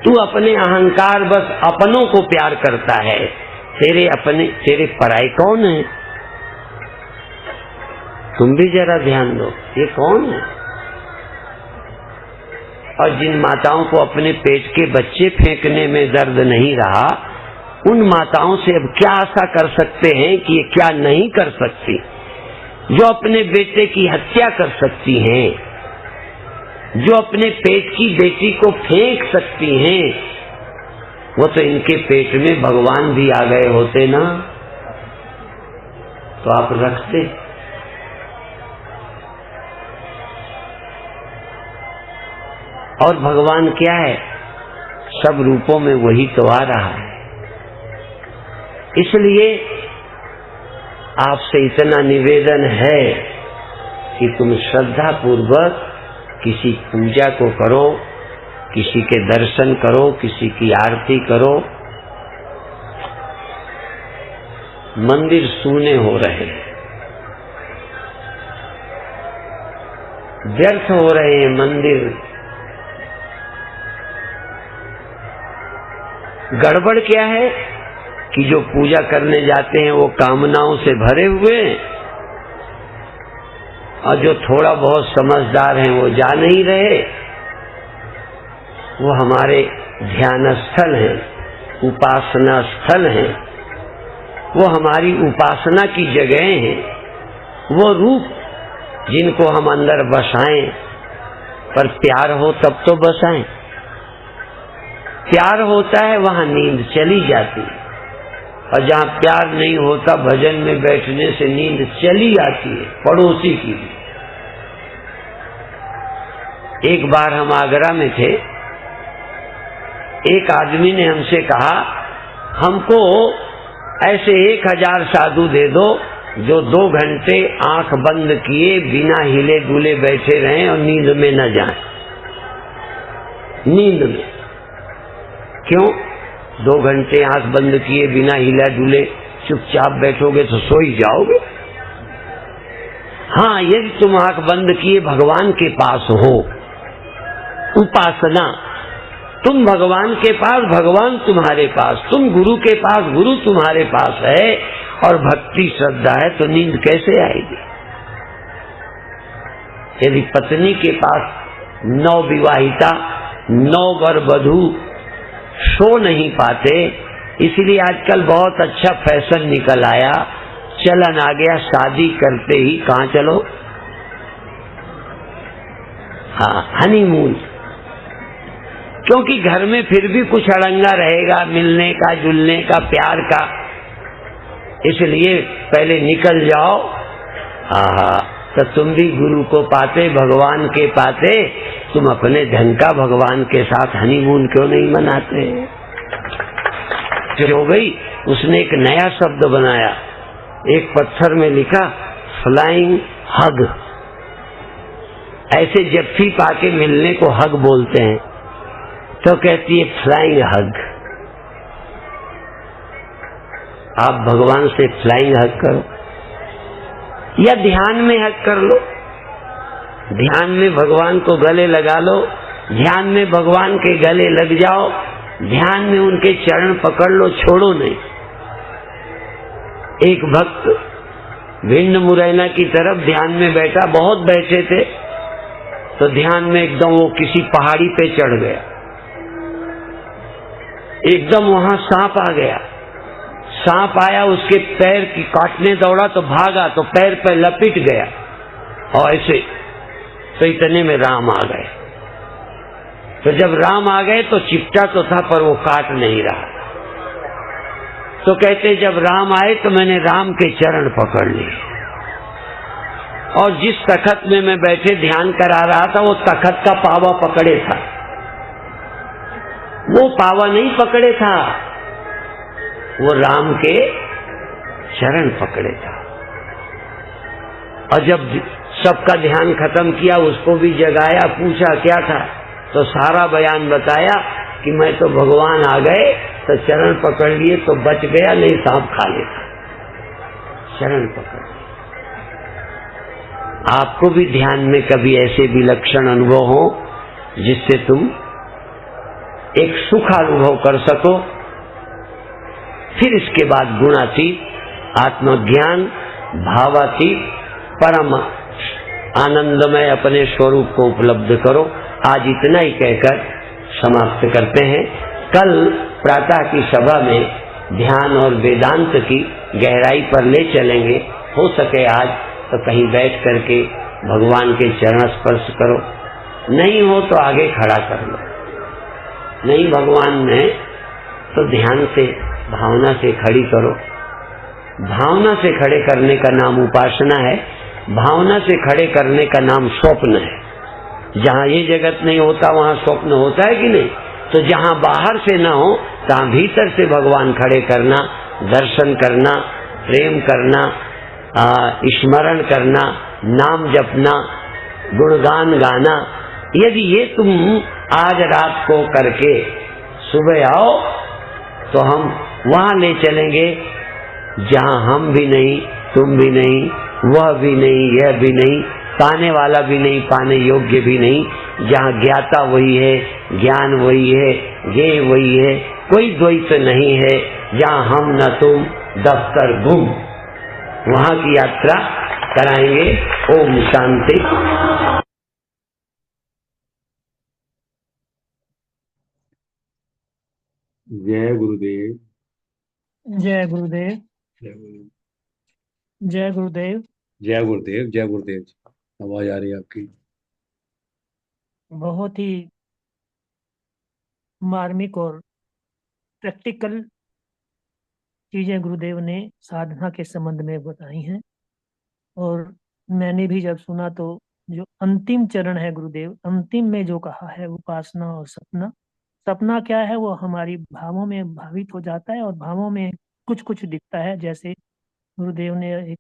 तू अपने अहंकार, बस अपनों को प्यार करता है, तेरे अपने, तेरे पराए कौन है? तुम भी जरा ध्यान दो, ये कौन है? और जिन माताओं को अपने पेट के बच्चे फेंकने में दर्द नहीं रहा, उन माताओं से अब क्या आशा कर सकते हैं कि ये क्या नहीं कर सकती? जो अपने बेटे की हत्या कर सकती हैं, जो अपने पेट की बेटी को फेंक सकती हैं, वो तो इनके पेट में भगवान भी आ गए होते ना, तो आप रखते। और भगवान क्या है? सब रूपों में वही तो आ रहा है। इसलिए आपसे इतना निवेदन है कि तुम श्रद्धा पूर्वक किसी पूजा को करो, किसी के दर्शन करो, किसी की आरती करो। मंदिर सूने हो रहे हैं, व्यर्थ हो रहे हैं मंदिर। गड़बड़ क्या है कि जो पूजा करने जाते हैं वो कामनाओं से भरे हुए हैं, और जो थोड़ा बहुत समझदार हैं वो जा नहीं रहे। वो हमारे ध्यान स्थल हैं, उपासना स्थल हैं, वो हमारी उपासना की जगह हैं, वो रूप जिनको हम अंदर बसाएं। पर प्यार हो तब तो बसाएं। प्यार होता है वहां नींद चली जाती, और जहां प्यार नहीं होता भजन में बैठने से नींद चली आती है, पड़ोसी की भी। एक बार हम आगरा में थे, एक आदमी ने हमसे कहा, हमको ऐसे 1000 साधु दे दो जो 2 घंटे आंख बंद किए बिना हिले डुले बैठे रहें और नींद में न जाएं। नींद में क्यों? 2 घंटे आंख बंद किए बिना हिला डुले चुपचाप बैठोगे तो सो ही जाओगे। हाँ, यदि तुम आंख बंद किए भगवान के पास हो, उपासना, तुम भगवान के पास, भगवान तुम्हारे पास, तुम गुरु के पास, गुरु तुम्हारे पास है, और भक्ति श्रद्धा है, तो नींद कैसे आएगी? यदि पत्नी के पास 9 विवाहिता, 9 वर वधू सो नहीं पाते, इसलिए आजकल बहुत अच्छा फैशन निकल आया, चलन आ गया, शादी करते ही कहाँ चलो? हाँ, हनीमून। क्योंकि घर में फिर भी कुछ अड़ंगा रहेगा, मिलने का, जुलने का, प्यार का, इसलिए पहले निकल जाओ। हाँ, तो तुम भी गुरु को पाते, भगवान के पाते, तुम अपने ढंग का भगवान के साथ हनीमून क्यों नहीं मनाते? हो गई। उसने एक नया शब्द बनाया, एक पत्थर में लिखा फ्लाइंग हग। ऐसे जफ्फी पाके मिलने को हग बोलते हैं, तो कहती है फ्लाइंग हग। आप भगवान से फ्लाइंग हग करो, या ध्यान में हग कर लो। ध्यान में भगवान को गले लगा लो, ध्यान में भगवान के गले लग जाओ, ध्यान में उनके चरण पकड़ लो, छोड़ो नहीं। एक भक्त भिंड मुरैना की तरफ ध्यान में बैठा, बहुत बैठे थे, तो ध्यान में एकदम वो किसी पहाड़ी पे चढ़ गया, एकदम वहां सांप आ गया। सांप आया, उसके पैर की काटने दौड़ा तो भागा, तो पैर पे लपेट गया, और ऐसे तो इतने में राम आ गए। तो जब राम आ गए तो चिपटा तो था, पर वो काट नहीं रहा। तो कहते जब राम आए तो मैंने राम के चरण पकड़ लिए, और जिस तखत में मैं बैठे ध्यान करा रहा था, वो तखत का पावा पकड़े था, वो पावा नहीं पकड़े था, वो राम के चरण पकड़े था। और जब सबका ध्यान खत्म किया, उसको भी जगाया, पूछा क्या था, तो सारा बयान बताया कि मैं तो भगवान आ गए तो चरण पकड़ लिए तो बच गया, नहीं सांप खा लेता। चरण पकड़। आपको भी ध्यान में कभी ऐसे विलक्षण अनुभव हो जिससे तुम एक सुख अनुभव कर सको, फिर इसके बाद गुणातीत, आत्मज्ञान, भावातीत, परम आनंदमय अपने स्वरूप को उपलब्ध करो। आज इतना ही कहकर समाप्त करते हैं। कल प्रातः की सभा में ध्यान और वेदांत की गहराई पर ले चलेंगे। हो सके आज तो कहीं बैठ करके भगवान के चरण स्पर्श करो, नहीं हो तो आगे खड़ा कर लो, नहीं भगवान ने तो ध्यान से भावना से खड़ी करो। भावना से खड़े करने का नाम उपासना है, भावना से खड़े करने का नाम स्वप्न है। जहाँ ये जगत नहीं होता वहाँ स्वप्न होता है कि नहीं? तो जहाँ बाहर से ना हो तहाँ भीतर से भगवान खड़े करना, दर्शन करना, प्रेम करना, स्मरण करना, नाम जपना, गुणगान गाना। यदि ये तुम आज रात को करके सुबह आओ तो हम वहाँ ले चलेंगे जहाँ हम भी नहीं, तुम भी नहीं, वह भी नहीं, यह भी नहीं, पाने वाला भी नहीं, पाने योग्य भी नहीं, जहाँ ज्ञाता वही है, ज्ञान वही है, ज्ञेय वही है, कोई द्वैत नहीं है, जहाँ हम न तुम, दफ्तर गुम, वहाँ की यात्रा कराएंगे। ओम शांति। जय गुरुदेव। जय गुरुदेव। जय गुरुदेव। जय गुरुदेव। जय गुरुदेव। जय गुरुदेव। आवाज आ रही है आपकी? बहुत ही मार्मिक और प्रैक्टिकल चीजें गुरुदेव ने साधना के संबंध में बताई हैं, और मैंने भी जब सुना तो जो अंतिम चरण है गुरुदेव, अंतिम में जो कहा है उपासना और सपना। सपना क्या है? वो हमारी भावों में भावित हो जाता है और भावों में कुछ कुछ दिखता है। जैसे गुरुदेव ने एक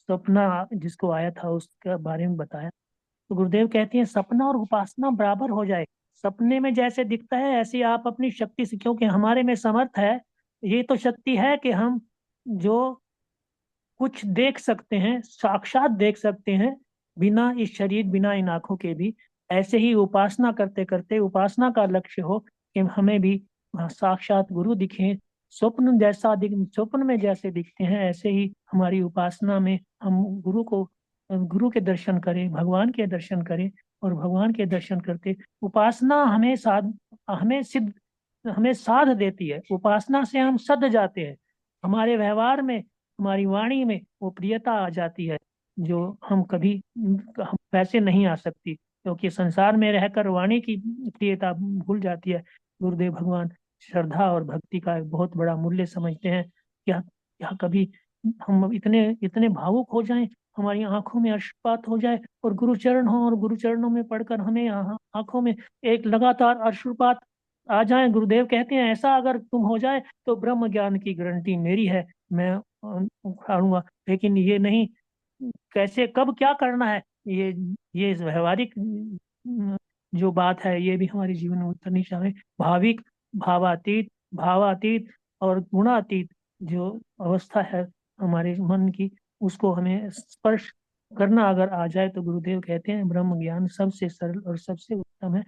सपना जिसको आया था उसके बारे में बताया, तो गुरुदेव कहते हैं सपना और उपासना बराबर हो जाए। सपने में जैसे दिखता है ऐसे आप अपनी शक्ति से, क्योंकि हमारे में समर्थ है, ये तो शक्ति है कि हम जो कुछ देख सकते हैं, साक्षात देख सकते हैं, बिना इस शरीर, बिना इन आंखों के भी। ऐसे ही उपासना करते करते उपासना का लक्ष्य हो कि हमें भी साक्षात गुरु दिखें। स्वप्न में जैसे दिखते हैं ऐसे ही हमारी उपासना में हम गुरु के दर्शन करें, भगवान के दर्शन करें, और भगवान के दर्शन करते उपासना हमें साध देती है। उपासना से हम सध जाते हैं, हमारे व्यवहार में, हमारी वाणी में वो प्रियता आ जाती है जो हम कभी हम वैसे नहीं आ सकती, क्योंकि संसार में रहकर वाणी की प्रियता भूल जाती है। गुरुदेव भगवान श्रद्धा और भक्ति का एक बहुत बड़ा मूल्य समझते हैं। क्या क्या कभी हम इतने इतने भावुक हो जाएं, हमारी आंखों में अश्रुपात हो जाए और गुरुचरण हो, और गुरुचरणों में पढ़कर हमें आंखों में एक लगातार अश्रुपात आ जाए। गुरुदेव कहते हैं ऐसा अगर तुम हो जाए तो ब्रह्म ज्ञान की गारंटी मेरी है, मैं उखाड़ूंगा। लेकिन ये नहीं, कैसे कब क्या करना है, ये व्यवहारिक जो बात है ये भी हमारे जीवन में उतरनी चाहिए। भाविक, भावातीत और गुणातीत जो अवस्था है हमारे मन की, उसको हमें स्पर्श करना अगर आ जाए तो गुरुदेव कहते हैं ब्रह्म ज्ञान सबसे सरल और सबसे उत्तम है।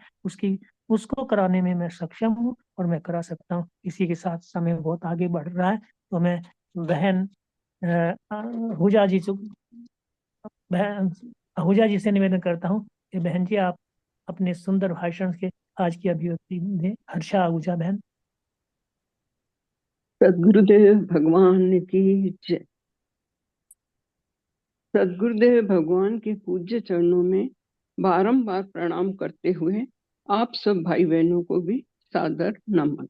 उसको कराने में मैं सक्षम हूँ और मैं करा सकता हूँ। इसी के साथ समय बहुत आगे बढ़ रहा है, तो मैं बहन हुजा जी से बहन आहूजा जी से निवेदन करता हूँ कि बहन जी आप अपने सुंदर भाषण के आज की अभिव्यक्ति दें। हर्षा आहूजा बहन। सदगुरुदेव भगवान की जय। सदगुरुदेव भगवान के पूज्य चरणों में बारंबार प्रणाम करते हुए आप सब भाई बहनों को भी सादर नमन।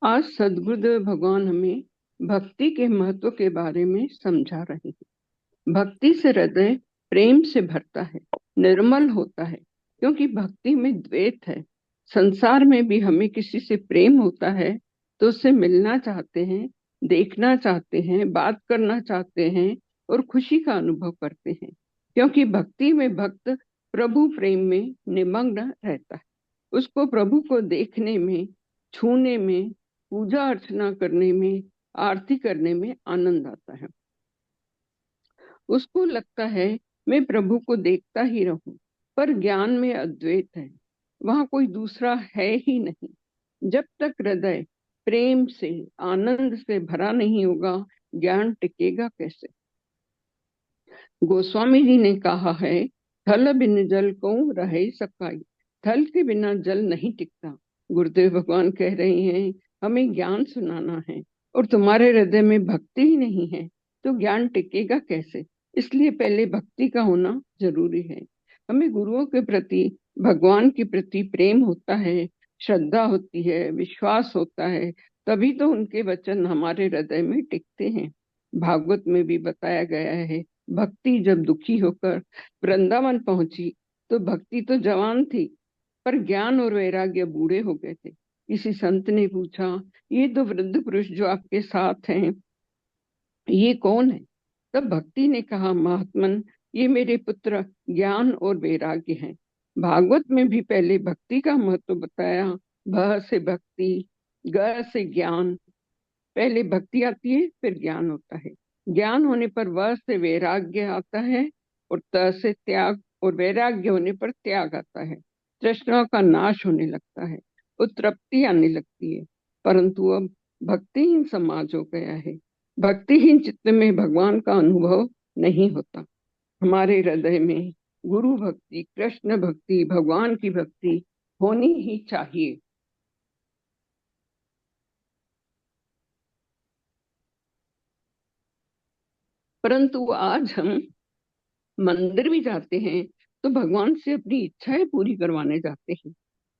आज सदगुरुदेव भगवान हमें भक्ति के महत्व के बारे में समझा रहे हैं। भक्ति से हृदय प्रेम से भरता है, निर्मल होता है, क्योंकि भक्ति में द्वैत है। संसार में भी हमें किसी से प्रेम होता है तो उससे मिलना चाहते हैं, देखना चाहते हैं, बात करना चाहते हैं और खुशी का अनुभव करते हैं, क्योंकि भक्ति में भक्त प्रभु प्रेम में निमग्न रहता है। उसको प्रभु को देखने में, छूने में, पूजा अर्चना करने में, आरती करने में आनंद आता है। उसको लगता है मैं प्रभु को देखता ही रहूं, पर ज्ञान में अद्वैत है, वहां कोई दूसरा है ही नहीं। जब तक हृदय प्रेम से, आनंद से भरा नहीं होगा, ज्ञान टिकेगा कैसे? गोस्वामी जी ने कहा है, थल बिन जल को रहे सकाई। थल के बिना जल नहीं टिकता। गुरुदेव भगवान कह रहे हैं, हमें ज्ञान सुनाना है और तुम्हारे हृदय में भक्ति ही नहीं है तो ज्ञान टिकेगा कैसे? इसलिए पहले भक्ति का होना जरूरी है। हमें गुरुओं के प्रति, भगवान के प्रति प्रेम होता है, श्रद्धा होती है, विश्वास होता है, तभी तो उनके वचन हमारे हृदय में टिकते हैं। भागवत में भी बताया गया है, भक्ति जब दुखी होकर वृंदावन पहुंची तो भक्ति तो जवान थी पर ज्ञान और वैराग्य बूढ़े हो गए थे। किसी संत ने पूछा, ये तो वृद्ध पुरुष जो आपके साथ हैं, ये कौन है? तब भक्ति ने कहा, महात्मन, ये मेरे पुत्र ज्ञान और वैराग्य हैं। भागवत में भी पहले भक्ति का महत्व बताया। भ से भक्ति, ग से ज्ञान। पहले भक्ति आती है, फिर ज्ञान होता है। ज्ञान होने पर व से वैराग्य आता है और त से त्याग, और वैराग्य होने पर त्याग आता है। तृष्णा का नाश होने लगता है, उत्तृप्ति आने लगती है। परंतु अब भक्तिहीन समाज हो गया है। भक्तिहीन चित्त में भगवान का अनुभव नहीं होता। हमारे हृदय में गुरु भक्ति, कृष्ण भक्ति, भगवान की भक्ति होनी ही चाहिए। परंतु आज हम मंदिर भी जाते हैं तो भगवान से अपनी इच्छाएं पूरी करवाने जाते हैं,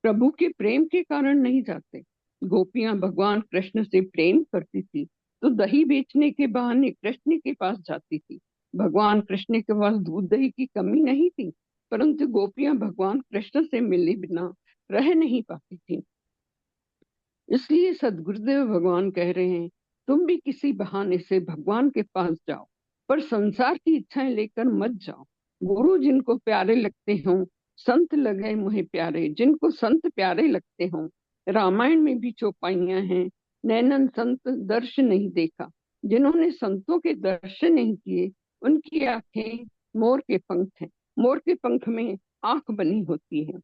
प्रभु के प्रेम के कारण नहीं जाते। गोपियां भगवान कृष्ण से प्रेम करती थी तो दही बेचने के बहाने कृष्ण के पास जाती थी। भगवान कृष्ण के पास दूध दही की कमी नहीं थी, परंतु गोपियां भगवान कृष्ण से मिले बिना रह नहीं पाती थी। इसलिए सदगुरुदेव भगवान कह रहे हैं, तुम भी किसी बहाने से भगवान के पास जाओ, पर संसार की इच्छाएं लेकर मत जाओ। गुरु जिनको प्यारे लगते हों, संत लगे मुझे प्यारे, जिनको संत प्यारे लगते हों। रामायण में भी चौपाइयां हैं, नैनन संत दर्श नहीं देखा। जिन्होंने संतों के दर्शन नहीं किए, उनकी आंखें मोर के पंख हैं। मोर के पंख में आंख बनी होती है।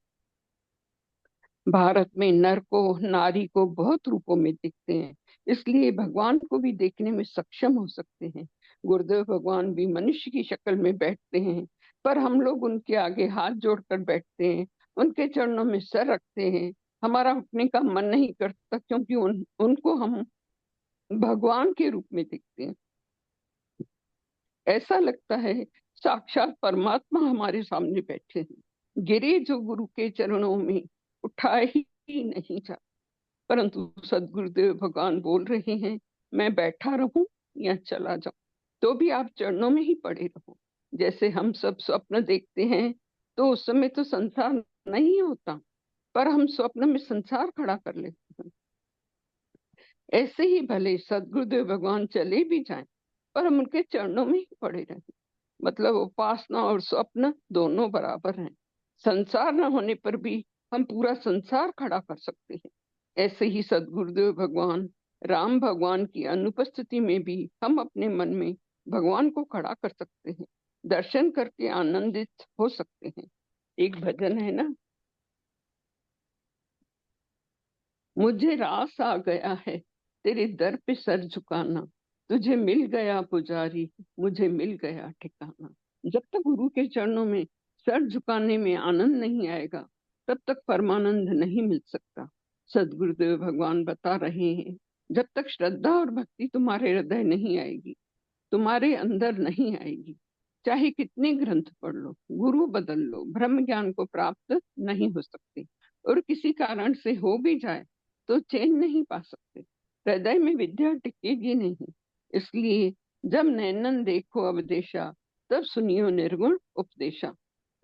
भारत में नर को, नारी को बहुत रूपों में दिखते हैं, इसलिए भगवान को भी देखने में सक्षम हो सकते हैं। गुरुदेव भगवान भी मनुष्य की शक्ल में बैठते हैं, पर हम लोग उनके आगे हाथ जोड़कर बैठते हैं, उनके चरणों में सर रखते हैं। हमारा उठने का मन नहीं करता, क्योंकि उनको हम भगवान के रूप में देखते हैं। ऐसा लगता है साक्षात परमात्मा हमारे सामने बैठे हैं। गिरे जो गुरु के चरणों में, उठाए ही नहीं जा। परंतु सदगुरुदेव भगवान बोल रहे हैं, मैं बैठा रहूं या चला जाऊं, तो भी आप चरणों में ही पड़े रहो। जैसे हम सब स्वप्न देखते हैं तो उस समय तो संसार नहीं होता, पर हम स्वप्न में संसार खड़ा कर लेते हैं। ऐसे ही भले सदगुरुदेव भगवान चले भी जाएं, पर हम उनके चरणों में ही पड़े रहें। मतलब उपासना और स्वप्न दोनों बराबर हैं। संसार न होने पर भी हम पूरा संसार खड़ा कर सकते हैं। ऐसे ही सदगुरुदेव भगवान, राम भगवान की अनुपस्थिति में भी हम अपने मन में भगवान को खड़ा कर सकते हैं, दर्शन करके आनंदित हो सकते हैं। एक भजन है ना, मुझे रास आ गया है तेरे दर पे सर झुकाना, तुझे मिल गया पुजारी, मुझे मिल गया ठिकाना। जब तक गुरु के चरणों में सर झुकाने में आनंद नहीं आएगा, तब तक परमानंद नहीं मिल सकता। सदगुरुदेव भगवान बता रहे हैं, जब तक श्रद्धा और भक्ति तुम्हारे हृदय नहीं आएगी, तुम्हारे अंदर नहीं आएगी, चाहे कितने ग्रंथ पढ़ लो, गुरु बदल लो, ब्रह्म ज्ञान को प्राप्त नहीं हो सकते। और किसी कारण से हो भी जाए तो चैन नहीं पा सकते, हृदय में विद्या टिकेगी नहीं। इसलिए जब नैनन देखो अवदेशा, तब सुनियो निर्गुण उपदेशा।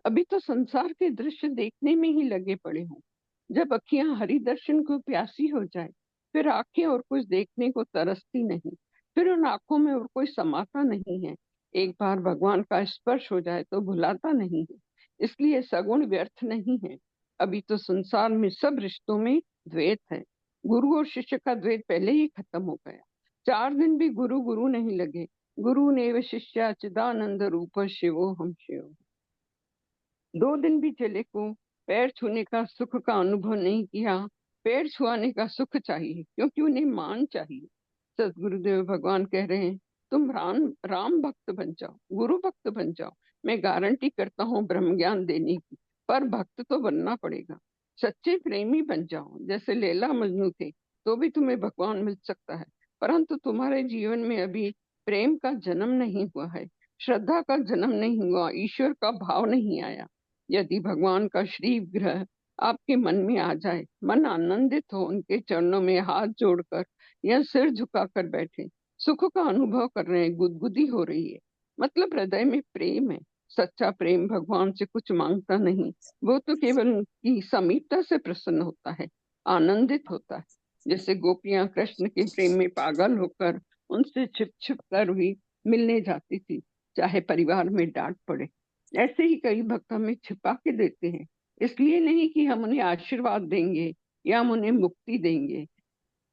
अभी तो संसार के दृश्य देखने में ही लगे पड़े हों। जब अखियां हरि दर्शन को प्यासी हो जाए, फिर आंखें और कुछ देखने को तरसती नहीं, फिर उन आंखों में और कोई समाता नहीं है। एक बार भगवान का स्पर्श हो जाए तो भुलाता नहीं है। इसलिए सगुण व्यर्थ नहीं है। अभी तो संसार में सब रिश्तों में द्वैत है। गुरु और शिष्य का द्वैत पहले ही खत्म हो गया। 4 दिन भी गुरु गुरु नहीं लगे। गुरु ने शिष्या चिदानंद रूप शिवो हम शिव। 2 दिन भी चले को पैर छूने का सुख का अनुभव नहीं किया पैर छुआने का सुख चाहिए, क्योंकि उन्हें मान चाहिए। सदगुरुदेव भगवान कह रहे हैं, तुम राम राम भक्त बन जाओ, गुरु भक्त बन जाओ। मैं गारंटी करता हूँ ब्रह्म ज्ञान देने की, पर भक्त तो बनना पड़ेगा। सच्चे प्रेमी बन जाओ, जैसे लैला मजनू थे तो भी तुम्हें भगवान मिल सकता है, परंतु तुम्हारे जीवन में अभी प्रेम का जन्म नहीं हुआ है, श्रद्धा का जन्म नहीं हुआ, ईश्वर का भाव नहीं आया। यदि भगवान का श्री विग्रह आपके मन में आ जाए, मन आनंदित हो, उनके चरणों में हाथ जोड़कर या सिर झुकाकर बैठे, सुख का अनुभव कर रहे हैं, गुदगुदी हो रही है, मतलब हृदय में प्रेम है। सच्चा प्रेम भगवान से कुछ मांगता नहीं, वो तो केवल उनकी समीपता से प्रसन्न होता है, आनंदित होता है। जैसे गोपियां कृष्ण के प्रेम में पागल होकर उनसे छिप छिप कर भी मिलने जाती थी, चाहे परिवार में डांट पड़े। ऐसे ही कई भक्त हमें छिपा के देते हैं, इसलिए नहीं कि हम उन्हें आशीर्वाद देंगे या हम उन्हें मुक्ति देंगे,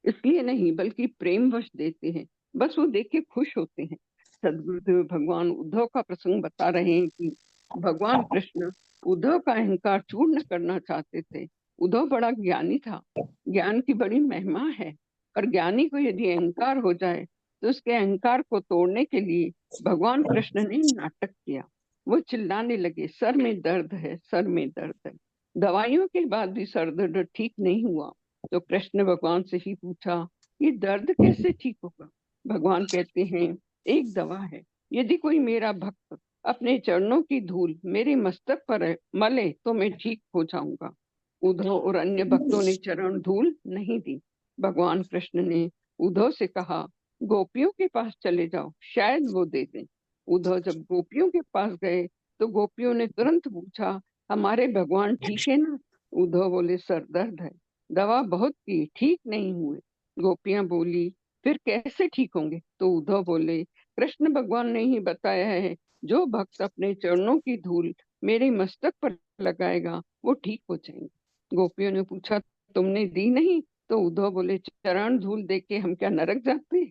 इसलिए नहीं, बल्कि प्रेमवश देते हैं, बस वो देख के खुश होते हैं। सदगुरुदेव भगवान उद्धव का प्रसंग बता रहे हैं कि भगवान कृष्ण उद्धव का अहंकार चूर्ण करना चाहते थे। उद्धव बड़ा ज्ञानी था, ज्ञान की बड़ी महिमा है, पर ज्ञानी को यदि अहंकार हो जाए तो उसके अहंकार को तोड़ने के लिए भगवान कृष्ण ने नाटक किया। वो चिल्लाने लगे, सर में दर्द है, सर में दर्द है। दवाइयों के बाद भी सर दर्द ठीक नहीं हुआ, तो कृष्ण भगवान से ही पूछा, ये दर्द कैसे ठीक होगा? भगवान कहते हैं, एक दवा है, यदि कोई मेरा भक्त अपने चरणों की धूल मेरे मस्तक पर मले तो मैं ठीक हो जाऊंगा। उद्धव और अन्य भक्तों ने चरण धूल नहीं दी। भगवान कृष्ण ने उद्धव से कहा, गोपियों के पास चले जाओ, शायद वो दे दें। उद्धव जब गोपियों के पास गए तो गोपियों ने तुरंत पूछा, हमारे भगवान ठीक है ना? उद्धव बोले, सर दर्द है, दवा बहुत की, ठीक नहीं हुए। गोपियां बोली, फिर कैसे ठीक होंगे? तो उद्धव बोले, कृष्ण भगवान ने ही बताया है, जो भक्त अपने चरणों की धूल मेरे मस्तक पर लगाएगा वो ठीक हो जाएंगे। गोपियों ने पूछा, तुमने दी नहीं? तो उद्धव बोले, चरण धूल देख के हम क्या नरक जाते?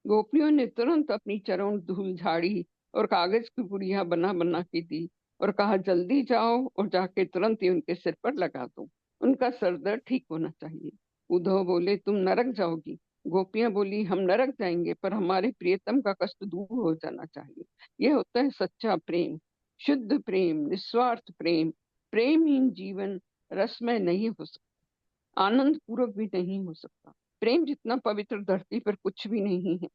गोपियों ने तुरंत अपनी चरण धूल झाड़ी और कागज की पुड़िया बना बना के दी और कहा, जल्दी जाओ और जाके तुरंत ही उनके सिर पर लगा दो, उनका सर दर्द ठीक होना चाहिए। उद्धव बोले, तुम नरक जाओगी? गोपियां बोली, हम नरक जाएंगे पर हमारे प्रियतम का कष्ट दूर हो जाना चाहिए। यह होता है सच्चा प्रेम, शुद्ध प्रेम, निस्वार्थ प्रेम। प्रेमहीन जीवन रसमय नहीं हो सकता, आनंद पूर्वक भी नहीं हो सकता। प्रेम जितना पवित्र धरती पर कुछ भी नहीं है।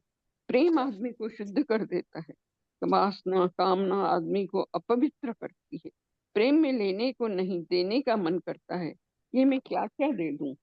प्रेम आदमी को शुद्ध कर देता है, वासना कामना आदमी को अपवित्र करती है। प्रेम में लेने को नहीं, देने का मन करता है, ये मैं क्या क्या दे दूं।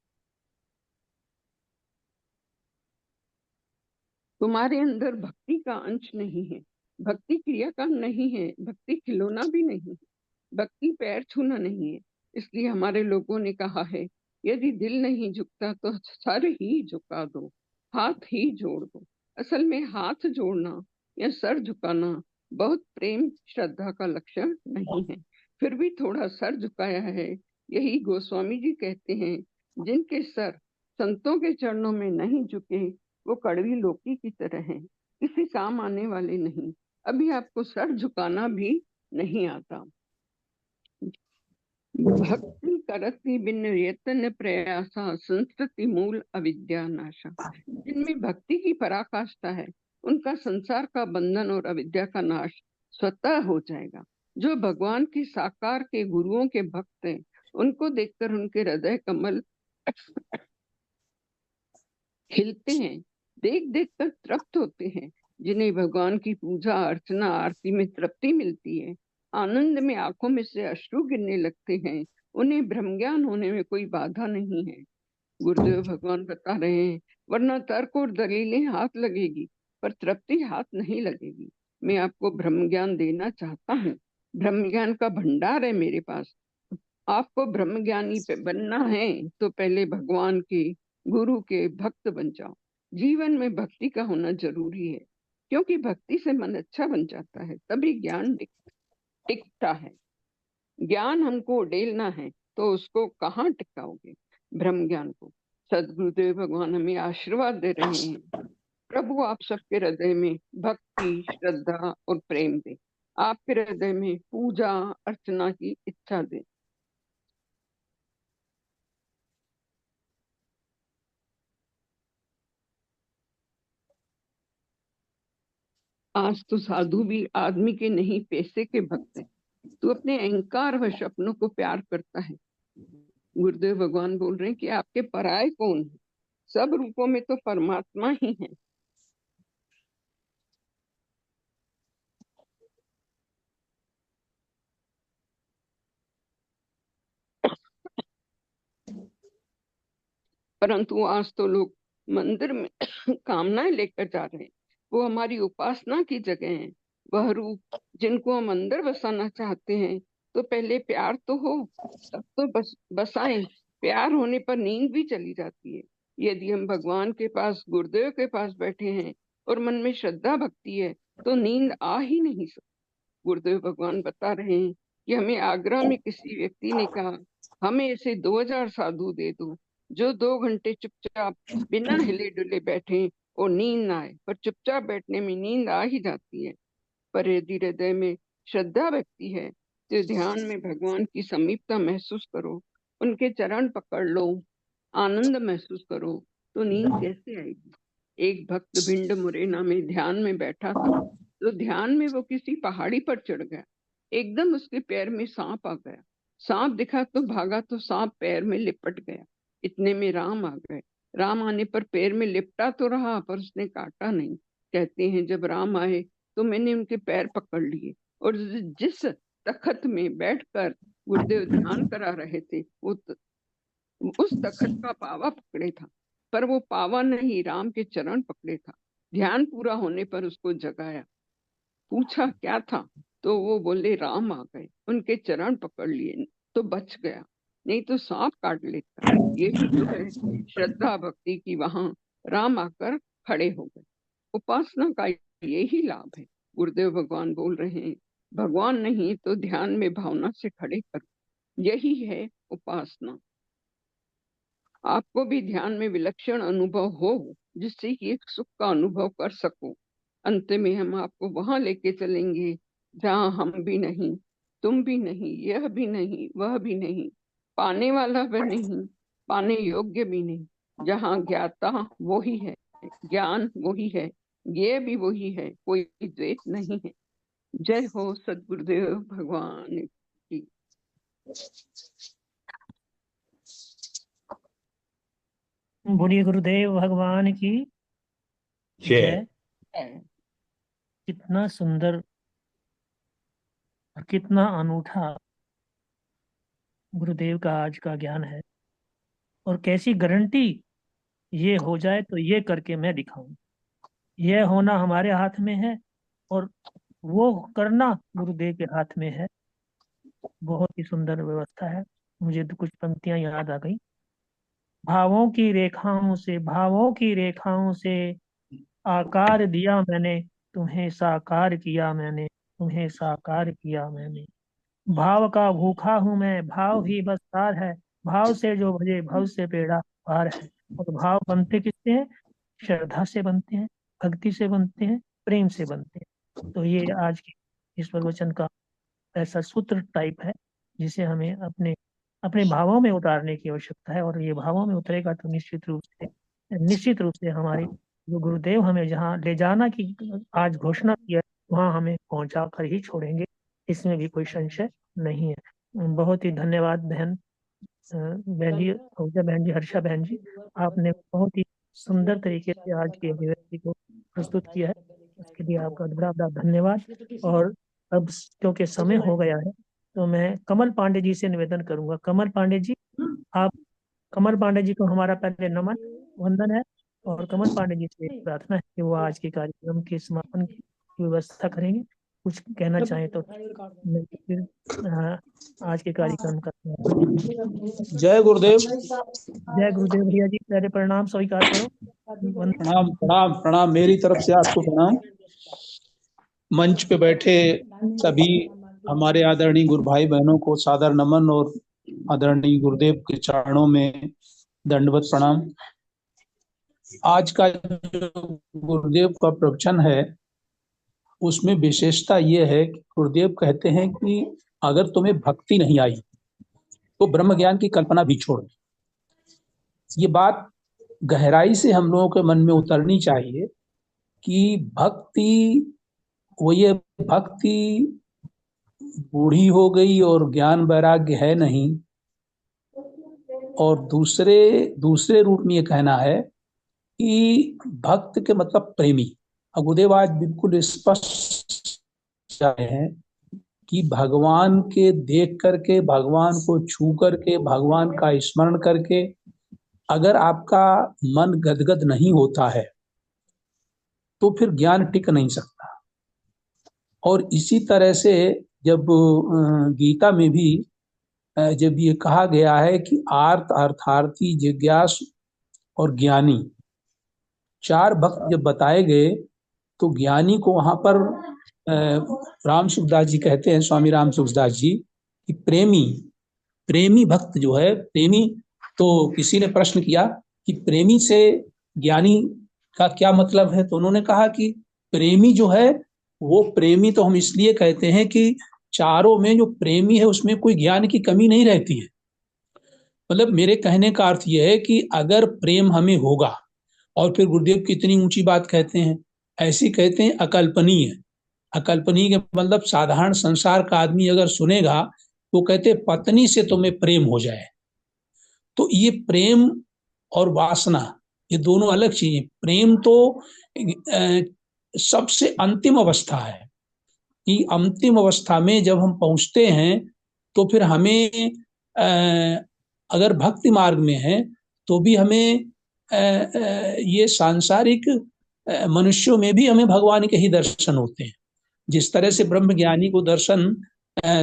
तुम्हारे अंदर भक्ति का अंश नहीं है, भक्ति क्रिया का नहीं है, भक्ति खिलौना भी नहीं है, भक्ति पैर छूना नहीं है। इसलिए हमारे लोगों ने कहा है, यदि दिल नहीं झुकता तो सर ही झुका दो, हाथ ही जोड़ दो। असल में हाथ जोड़ना या सर झुकाना बहुत प्रेम श्रद्धा का लक्षण नहीं है, फिर भी थोड़ा सर झुकाया है। यही गोस्वामी जी कहते हैं, जिनके सर संतों के चरणों में नहीं झुके वो कड़वी लोकी की तरह हैं, किसी काम आने वाले नहीं। अभी आपको सर झुकाना भी नहीं आता। भक्ति करति बिन यत्न प्रयासा, संस्कृति मूल अविद्या नाशा। जिनमें भक्ति की पराकाष्ठा है उनका संसार का बंधन और अविद्या का नाश स्वतः हो जाएगा। जो भगवान की साकार के गुरुओं के भक्त हैं, उनको देखकर उनके हृदय कमल खिलते हैं, देख देख कर तृप्त होते हैं। जिन्हें भगवान की पूजा अर्चना आरती में तृप्ति मिलती है, आनंद में आंखों में से अश्रु गिरने लगते हैं, उन्हें ब्रह्म ज्ञान होने में कोई बाधा नहीं है। गुरुदेव भगवान बता रहे हैं, वरना तर्क और दलीलें हाथ लगेगी पर तृप्ति हाथ नहीं लगेगी। मैं आपको ब्रह्म ज्ञान देना चाहता हूँ, ब्रह्म ज्ञान का भंडार है मेरे पास। आपको ब्रह्म ज्ञानी बनना है तो पहले भगवान के गुरु के भक्त बन जाओ। जीवन में भक्ति का होना जरूरी है, क्योंकि भक्ति से मन अच्छा बन जाता है, तभी ज्ञान टिकता है। ज्ञान हमको उड़ेलना है तो उसको कहाँ टिकाओगे? ब्रह्म ज्ञान को। सदगुरुदेव भगवान हमें आशीर्वाद दे रहे हैं, प्रभु आप सबके हृदय में भक्ति श्रद्धा और प्रेम दे, आपके हृदय में पूजा अर्चना की इच्छा दे। आज तो साधु भी आदमी के नहीं पैसे के भक्त हैं। तू अपने अहंकार व सपनों को प्यार करता है। गुरुदेव भगवान बोल रहे हैं कि आपके पराये कौन है? सब रूपों में तो परमात्मा ही है। परंतु आज तो लोग मंदिर में कामनाएं लेकर जा रहे हैं। वो हमारी उपासना की जगह है। वह रूप जिनको हम अंदर बसाना चाहते हैं, तो पहले प्यार तो हो, तब तो बसाएं। प्यार होने पर नींद भी चली जाती है। यदि हम भगवान के पास, गुरुदेव के पास बैठे हैं और मन में श्रद्धा भक्ति है, तो नींद आ ही नहीं सकती। गुरुदेव भगवान बता रहे हैं कि हमें आगरा में किसी व्यक्ति ने कहा, हमें ऐसे 2000 साधु दे दो जो 2 घंटे चुपचाप बिना हिले डुले बैठे और नींद ना आए। पर चुपचाप बैठने में नींद आ ही जाती है। पर यदि हृदय में श्रद्धा व्यक्ति है, तो ध्यान में भगवान की समीपता महसूस करो, उनके चरण पकड़ लो, आनंद महसूस करो, तो नींद कैसे आएगी? एक भक्त भिंड मुरैना में ध्यान में बैठा था, तो ध्यान में वो किसी पहाड़ी पर चढ़ गया। एकदम उसके पैर में सांप आ गया। सांप दिखा तो भागा, तो सांप पैर में लिपट गया। इतने में राम आ गए। राम आने पर पैर में लिपटा तो रहा, पर उसने काटा नहीं। कहते हैं जब राम आए तो मैंने उनके पैर पकड़ लिए, और जिस तखत में बैठकर गुरुदेव ध्यान करा रहे थे, उस तखत का पावा पकड़े था। पर वो पावा नहीं, राम के चरण पकड़े था। ध्यान पूरा होने पर उसको जगाया, पूछा क्या था, तो वो बोले राम आ गए। उनके चरण पकड़ लिए तो बच गया, नहीं तो सांप काट लेता। यही तो है श्रद्धा भक्ति की, वहां राम आकर खड़े हो गए। उपासना का यही लाभ है। गुरुदेव भगवान बोल रहे हैं, भगवान नहीं तो ध्यान में भावना से खड़े करो। यही है उपासना। आपको भी ध्यान में विलक्षण अनुभव हो, जिससे कि एक सुख का अनुभव कर सको। अंत में हम आपको वहां लेके चलेंगे जहां हम भी नहीं, तुम भी नहीं, यह भी नहीं, वह भी नहीं, पाने वाला भी नहीं, पाने योग्य भी नहीं। जहां ज्ञाता वो ही है, ज्ञान वो ही है, ये भी वही है, कोई द्वैत नहीं है। जय हो सद्गुरुदेव भगवान की। बोलिए गुरुदेव भगवान की जय। जय। कितना सुंदर और कितना अनूठा गुरुदेव का आज का ज्ञान है, और कैसी गारंटी, ये हो जाए तो ये करके मैं दिखाऊं। यह होना हमारे हाथ में है, और वो करना गुरुदेव के हाथ में है। बहुत ही सुंदर व्यवस्था है। मुझे तो कुछ पंक्तियां याद आ गई। भावों की रेखाओं से आकार दिया मैंने, तुम्हें साकार किया मैंने, तुम्हें साकार किया मैंने। भाव का भूखा हूं मैं, भाव ही बस सार है। भाव से जो भजे, भव से बेड़ा पार है। और भाव बनते किससे हैं? श्रद्धा से बनते हैं, भक्ति से बनते हैं, प्रेम से बनते हैं। तो ये आज के इस प्रवचन का ऐसा सूत्र टाइप है, जिसे हमें अपने अपने भावों में उतारने की आवश्यकता है। और ये भावों में उतरेगा तो निश्चित रूप से हमारी जो गुरुदेव हमें जहाँ ले जाना की आज घोषणा की है, वहाँ हमें पहुंचा कर ही छोड़ेंगे। इसमें भी कोई संशय नहीं है। बहुत ही धन्यवाद बहन जी, ऊर्जा बहन जी, हर्षा बहन जी। आपने बहुत ही सुंदर तरीके से आज की अभिव्यक्ति को प्रस्तुत किया है, इसके लिए आपका बड़ा बड़ा धन्यवाद। और अब क्योंकि समय हो गया है, तो मैं कमल पांडे जी से निवेदन करूंगा। कमल पांडे जी, आप, कमल पांडे जी को हमारा पहले नमन वंदन है, और कमल पांडे जी से प्रार्थना है कि वो आज के कार्यक्रम के समापन की व्यवस्था करेंगे। कुछ कहना चाहें तो मैं फिर आज के कार्यक्रम का जय गुरुदेव। जय गुरुदेव। भैया जी पहले प्रणाम स्वीकार करो। प्रणाम प्रणाम प्रणाम, मेरी तरफ से आपको प्रणाम। मंच पे बैठे सभी हमारे आदरणीय गुरु भाई बहनों को सादर नमन, और आदरणीय गुरुदेव के चरणों में दंडवत प्रणाम। आज का जो गुरुदेव का प्रवचन है, उसमें विशेषता ये है कि गुरुदेव कहते हैं कि अगर तुम्हें भक्ति नहीं आई तो ब्रह्म ज्ञान की कल्पना भी छोड़ दो। ये बात गहराई से हम लोगों के मन में उतरनी चाहिए कि भक्ति वो ये भक्ति बूढ़ी हो गई और ज्ञान वैराग्य है नहीं, और दूसरे दूसरे रूप में ये कहना है कि भक्त के मतलब प्रेमी। अब गुरुदेव आज बिल्कुल स्पष्ट हैं कि भगवान के देख करके, भगवान को छू करके, भगवान का स्मरण करके अगर आपका मन गदगद नहीं होता है तो फिर ज्ञान टिक नहीं सकता। और इसी तरह से जब गीता में भी जब ये कहा गया है कि आर्त, अर्थार्थी, जिज्ञास और ज्ञानी, चार भक्त जब बताए गए तो ज्ञानी को वहां पर राम सुखदास जी कहते हैं, स्वामी राम सुखदास जी, कि प्रेमी, प्रेमी भक्त जो है, प्रेमी। तो किसी ने प्रश्न किया कि प्रेमी से ज्ञानी का क्या मतलब है, तो उन्होंने कहा कि प्रेमी जो है वो प्रेमी तो हम इसलिए कहते हैं कि चारों में जो प्रेमी है उसमें कोई ज्ञान की कमी नहीं रहती है। मतलब मेरे कहने का अर्थ यह है कि अगर प्रेम हमें होगा, और फिर गुरुदेव की इतनी ऊंची बात कहते हैं, ऐसी कहते हैं अकल्पनीय। अकल्पनीय के मतलब साधारण संसार का आदमी अगर सुनेगा तो कहते पत्नी से तुम्हें प्रेम हो जाए। तो ये प्रेम और वासना ये दोनों अलग चीजें। प्रेम तो सबसे अंतिम अवस्था है कि अंतिम अवस्था में जब हम पहुंचते हैं तो फिर हमें अगर भक्ति मार्ग में है तो भी हमें ये सांसारिक मनुष्यों में भी हमें भगवान के ही दर्शन होते हैं। जिस तरह से ब्रह्म ज्ञानी को दर्शन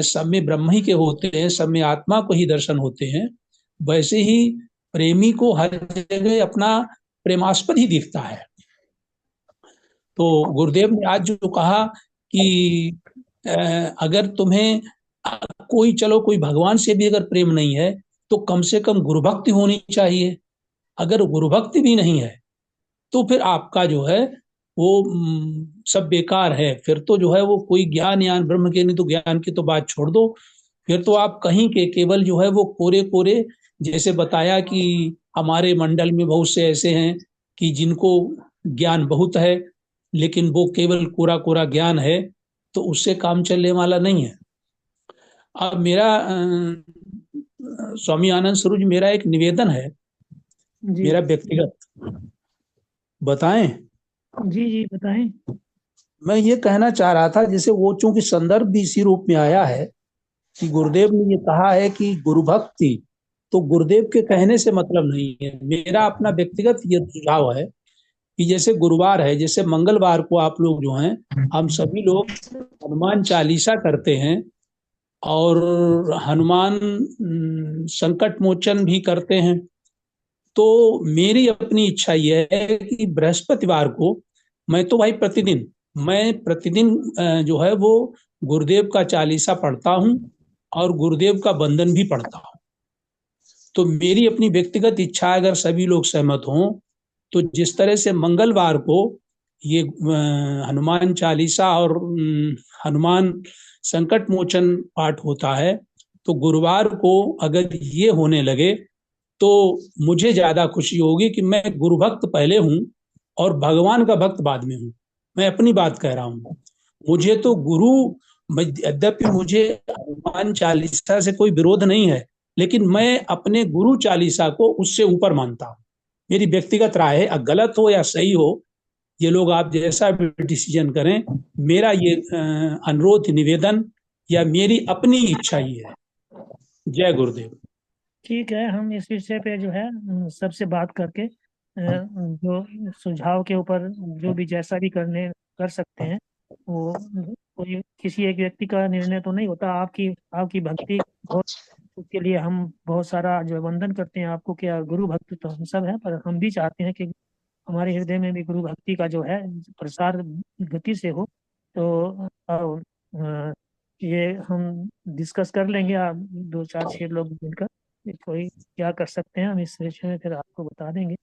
सब में ब्रह्म ही के होते हैं, सब में आत्मा को ही दर्शन होते हैं, वैसे ही प्रेमी को हर जगह अपना प्रेमास्पद ही दिखता है। तो गुरुदेव ने आज जो कहा कि अगर तुम्हें कोई, चलो कोई भगवान से भी अगर प्रेम नहीं है तो कम से कम गुरु भक्ति होनी चाहिए। अगर गुरु भक्ति भी नहीं है तो फिर आपका जो है वो सब बेकार है। फिर तो जो है वो कोई ज्ञान यान ब्रह्म के नहीं, तो ज्ञान की तो बात छोड़ दो। फिर तो आप कहीं के केवल जो है वो कोरे कोरे, जैसे बताया कि हमारे मंडल में बहुत से ऐसे हैं कि जिनको ज्ञान बहुत है लेकिन वो केवल कोरा कोरा ज्ञान है, तो उससे काम चलने वाला नहीं है। अब मेरा स्वामी आनंद स्वरूप जी, मेरा एक निवेदन है जी मेरा व्यक्तिगत, बताएं? जी जी बताएं। मैं ये कहना चाह रहा था, जैसे वो चूंकि संदर्भ भी इसी रूप में आया है कि गुरुदेव ने ये कहा है कि गुरु भक्ति, तो गुरुदेव के कहने से मतलब नहीं है। मेरा अपना व्यक्तिगत ये सुझाव है कि जैसे गुरुवार है, जैसे मंगलवार को आप लोग जो हैं, हम सभी लोग हनुमान चालीसा करते हैं और हनुमान संकट मोचन भी करते हैं। तो मेरी अपनी इच्छा यह है कि बृहस्पतिवार को मैं प्रतिदिन जो है वो गुरुदेव का चालीसा पढ़ता हूँ और गुरुदेव का बंदन भी पढ़ता हूँ। तो मेरी अपनी व्यक्तिगत इच्छा, अगर सभी लोग सहमत हों, तो जिस तरह से मंगलवार को ये हनुमान चालीसा और हनुमान संकट मोचन पाठ होता है, तो गुरुवार को अगर ये होने लगे तो मुझे ज्यादा खुशी होगी कि मैं गुरु भक्त पहले हूं और भगवान का भक्त बाद में हूं। मैं अपनी बात कह रहा हूं। मुझे तो गुरु, यद्यपि मुझे हनुमान चालीसा से कोई विरोध नहीं है, लेकिन मैं अपने गुरु चालीसा को उससे ऊपर मानता हूं। मेरी व्यक्तिगत राय है, गलत हो या सही हो, ये लोग आप जैसा भी डिसीजन करें, मेरा ये अनुरोध, निवेदन या मेरी अपनी इच्छा ही है। जय गुरुदेव। ठीक है, हम इस विषय पे जो है सबसे बात करके जो सुझाव के ऊपर जो भी जैसा भी कर सकते हैं, वो कोई किसी एक व्यक्ति का निर्णय तो नहीं होता। आपकी आपकी भक्ति बहुत, उसके लिए हम बहुत सारा जो वंदन करते हैं आपको। क्या गुरु भक्त तो हम सब हैं, पर हम भी चाहते हैं कि हमारे हृदय में भी गुरु भक्ति का जो है प्रसार गति से हो। तो ये हम डिस्कस कर लेंगे, आप 2 4 6 लोग मिलकर कोई क्या कर सकते हैं, हम इस विषय में फिर आपको बता देंगे।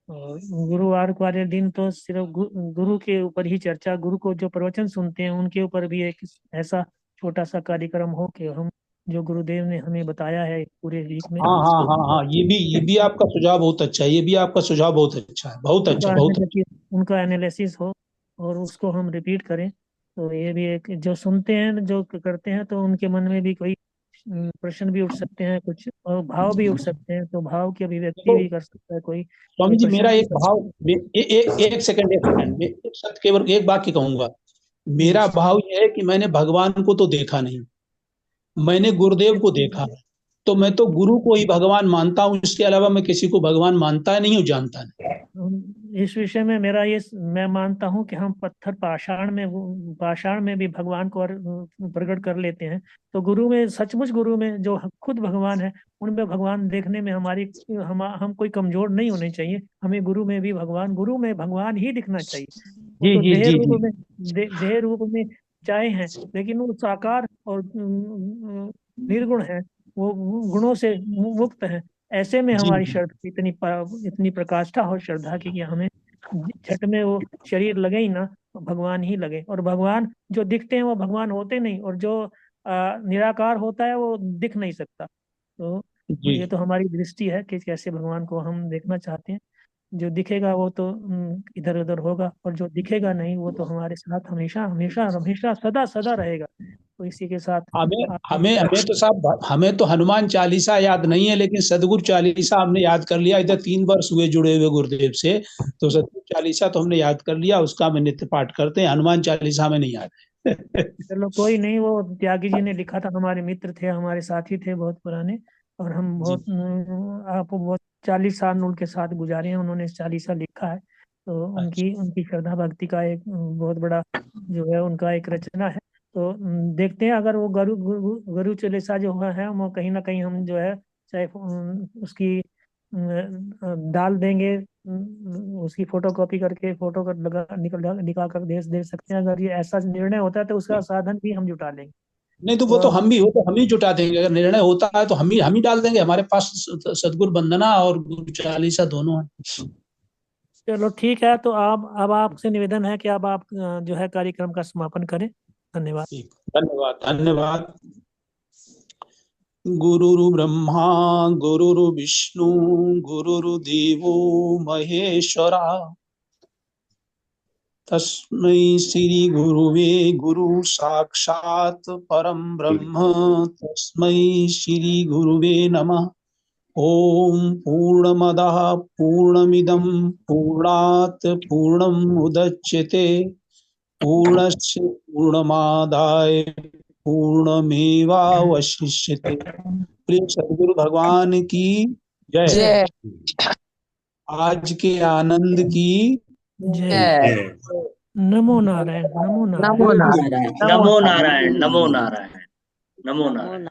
और गुरुवार वाले दिन तो सिर्फ गुरु के ऊपर ही चर्चा, गुरु को जो प्रवचन सुनते हैं उनके ऊपर भी एक ऐसा छोटा सा कार्यक्रम हो कि हम जो गुरुदेव ने हमें बताया है पूरे वीक में, हाँ हाँ हाँ हाँ, ये भी आपका सुझाव बहुत अच्छा है। ये भी आपका सुझाव बहुत अच्छा है, बहुत अच्छा, बहुत अच्छा। उनका एनालिसिस हो और उसको हम रिपीट करें। तो ये भी एक, जो सुनते हैं जो करते हैं तो उनके मन में भी कोई प्रश्न भी उठ सकते हैं, कुछ और भाव भी उठ सकते हैं, तो भाव की अभिव्यक्ति भी कर सकता है कोई स्वामी जी, प्रश्न मेरा भी एक कर भाव, सकता है। एक सेकंड मैं एक शब्द केवल एक वाक्य कहूंगा। मेरा भाव यह है कि मैंने भगवान को तो देखा नहीं, मैंने गुरुदेव को देखा है, तो मैं तो गुरु को ही भगवान मानता हूँ, इसके अलावा मैं किसी को भगवान मानता नहीं हूँ, जानता नहीं। इस विषय में मेरा ये, मैं मानता हूँ कि हम पत्थर पाषाण में भी भगवान को प्रकट कर लेते हैं, तो गुरु में, सचमुच गुरु में जो खुद भगवान है, उनमें भगवान देखने में हम कोई कमजोर नहीं होने चाहिए। हमें गुरु में भगवान ही दिखना चाहिए। वो जी तो जी जी जी। देह रूप में चाहे हैं, लेकिन वो साकार और निर्गुण है, वो गुणों से मुक्त है। ऐसे में जी हमारी श्रद्धा इतनी प्रकाष्ठा हो श्रद्धा की कि हमें झट में वो शरीर लगे ही ना, भगवान ही लगे। और भगवान जो दिखते हैं वो भगवान होते नहीं, और जो निराकार होता है वो दिख नहीं सकता। तो जी। ये तो हमारी दृष्टि है कि कैसे भगवान को हम देखना चाहते हैं। जो दिखेगा वो तो इधर उधर होगा, और जो दिखेगा नहीं वो तो हमारे साथ हमेशा हमेशा हमेशा सदा सदा रहेगा। तो इसी के साथ हमें आपने हमें हमें तो साहब, हमें तो हनुमान चालीसा याद नहीं है, लेकिन सदगुरु चालीसा हमने याद कर लिया। इधर 3 वर्ष हुए जुड़े हुए गुरुदेव से, तो सदगुरु चालीसा तो हमने याद कर लिया, उसका हम नित्य पाठ करते हैं। हनुमान चालीसा हमें नहीं याद है। चलो कोई नहीं, वो त्यागी जी ने लिखा था, हमारे मित्र थे, हमारे साथी थे बहुत पुराने, और हम जी बहुत आप बहुत 40 साल उनके साथ गुजारे हैं, उन्होंने 40 साल लिखा है। तो उनकी उनकी श्रद्धा भक्ति का एक बहुत बड़ा जो है उनका एक रचना है। तो देखते हैं, अगर वो गुरु चालीसा जो है वो कहीं ना कहीं हम जो है चाहे उसकी डाल देंगे, उसकी फोटो कॉपी करके फोटो कर लगा निकाल कर दे सकते हैं। अगर ये ऐसा निर्णय होता है तो उसका साधन भी हम जुटा लेंगे। नहीं तो वो तो और हम भी हो तो हम ही जुटा देंगे। अगर निर्णय होता है तो हम ही डाल देंगे। हमारे पास सदगुरु वंदना और गुरु चालीसा दोनों है। चलो ठीक है, तो आप, अब आपसे निवेदन है कि अब आप जो है कार्यक्रम का समापन करें। धन्यवाद। ठीक, धन्यवाद धन्यवाद। गुरुरु ब्रह्मा गुरुरु विष्णु गुरुरु देवो महेश्वरा, तस्मै श्री गुरुवे गुरु साक्षात् परम ब्रह्म, तस्मै श्री गुरुवे नमः। ओम पूर्णमदः पूर्णमिदं पूर्णात् पूर्णम् उदच्यते, पूर्णस्य पूर्णमादाय पूर्णमेवावशिष्यते। प्रिय सद्गुरु भगवान की जय। जय आज के आनंद की जय। नमो नारायण, नमो नारायण। नमो नारायण नमो नारायण, नमो नारायण, नमो नारायण।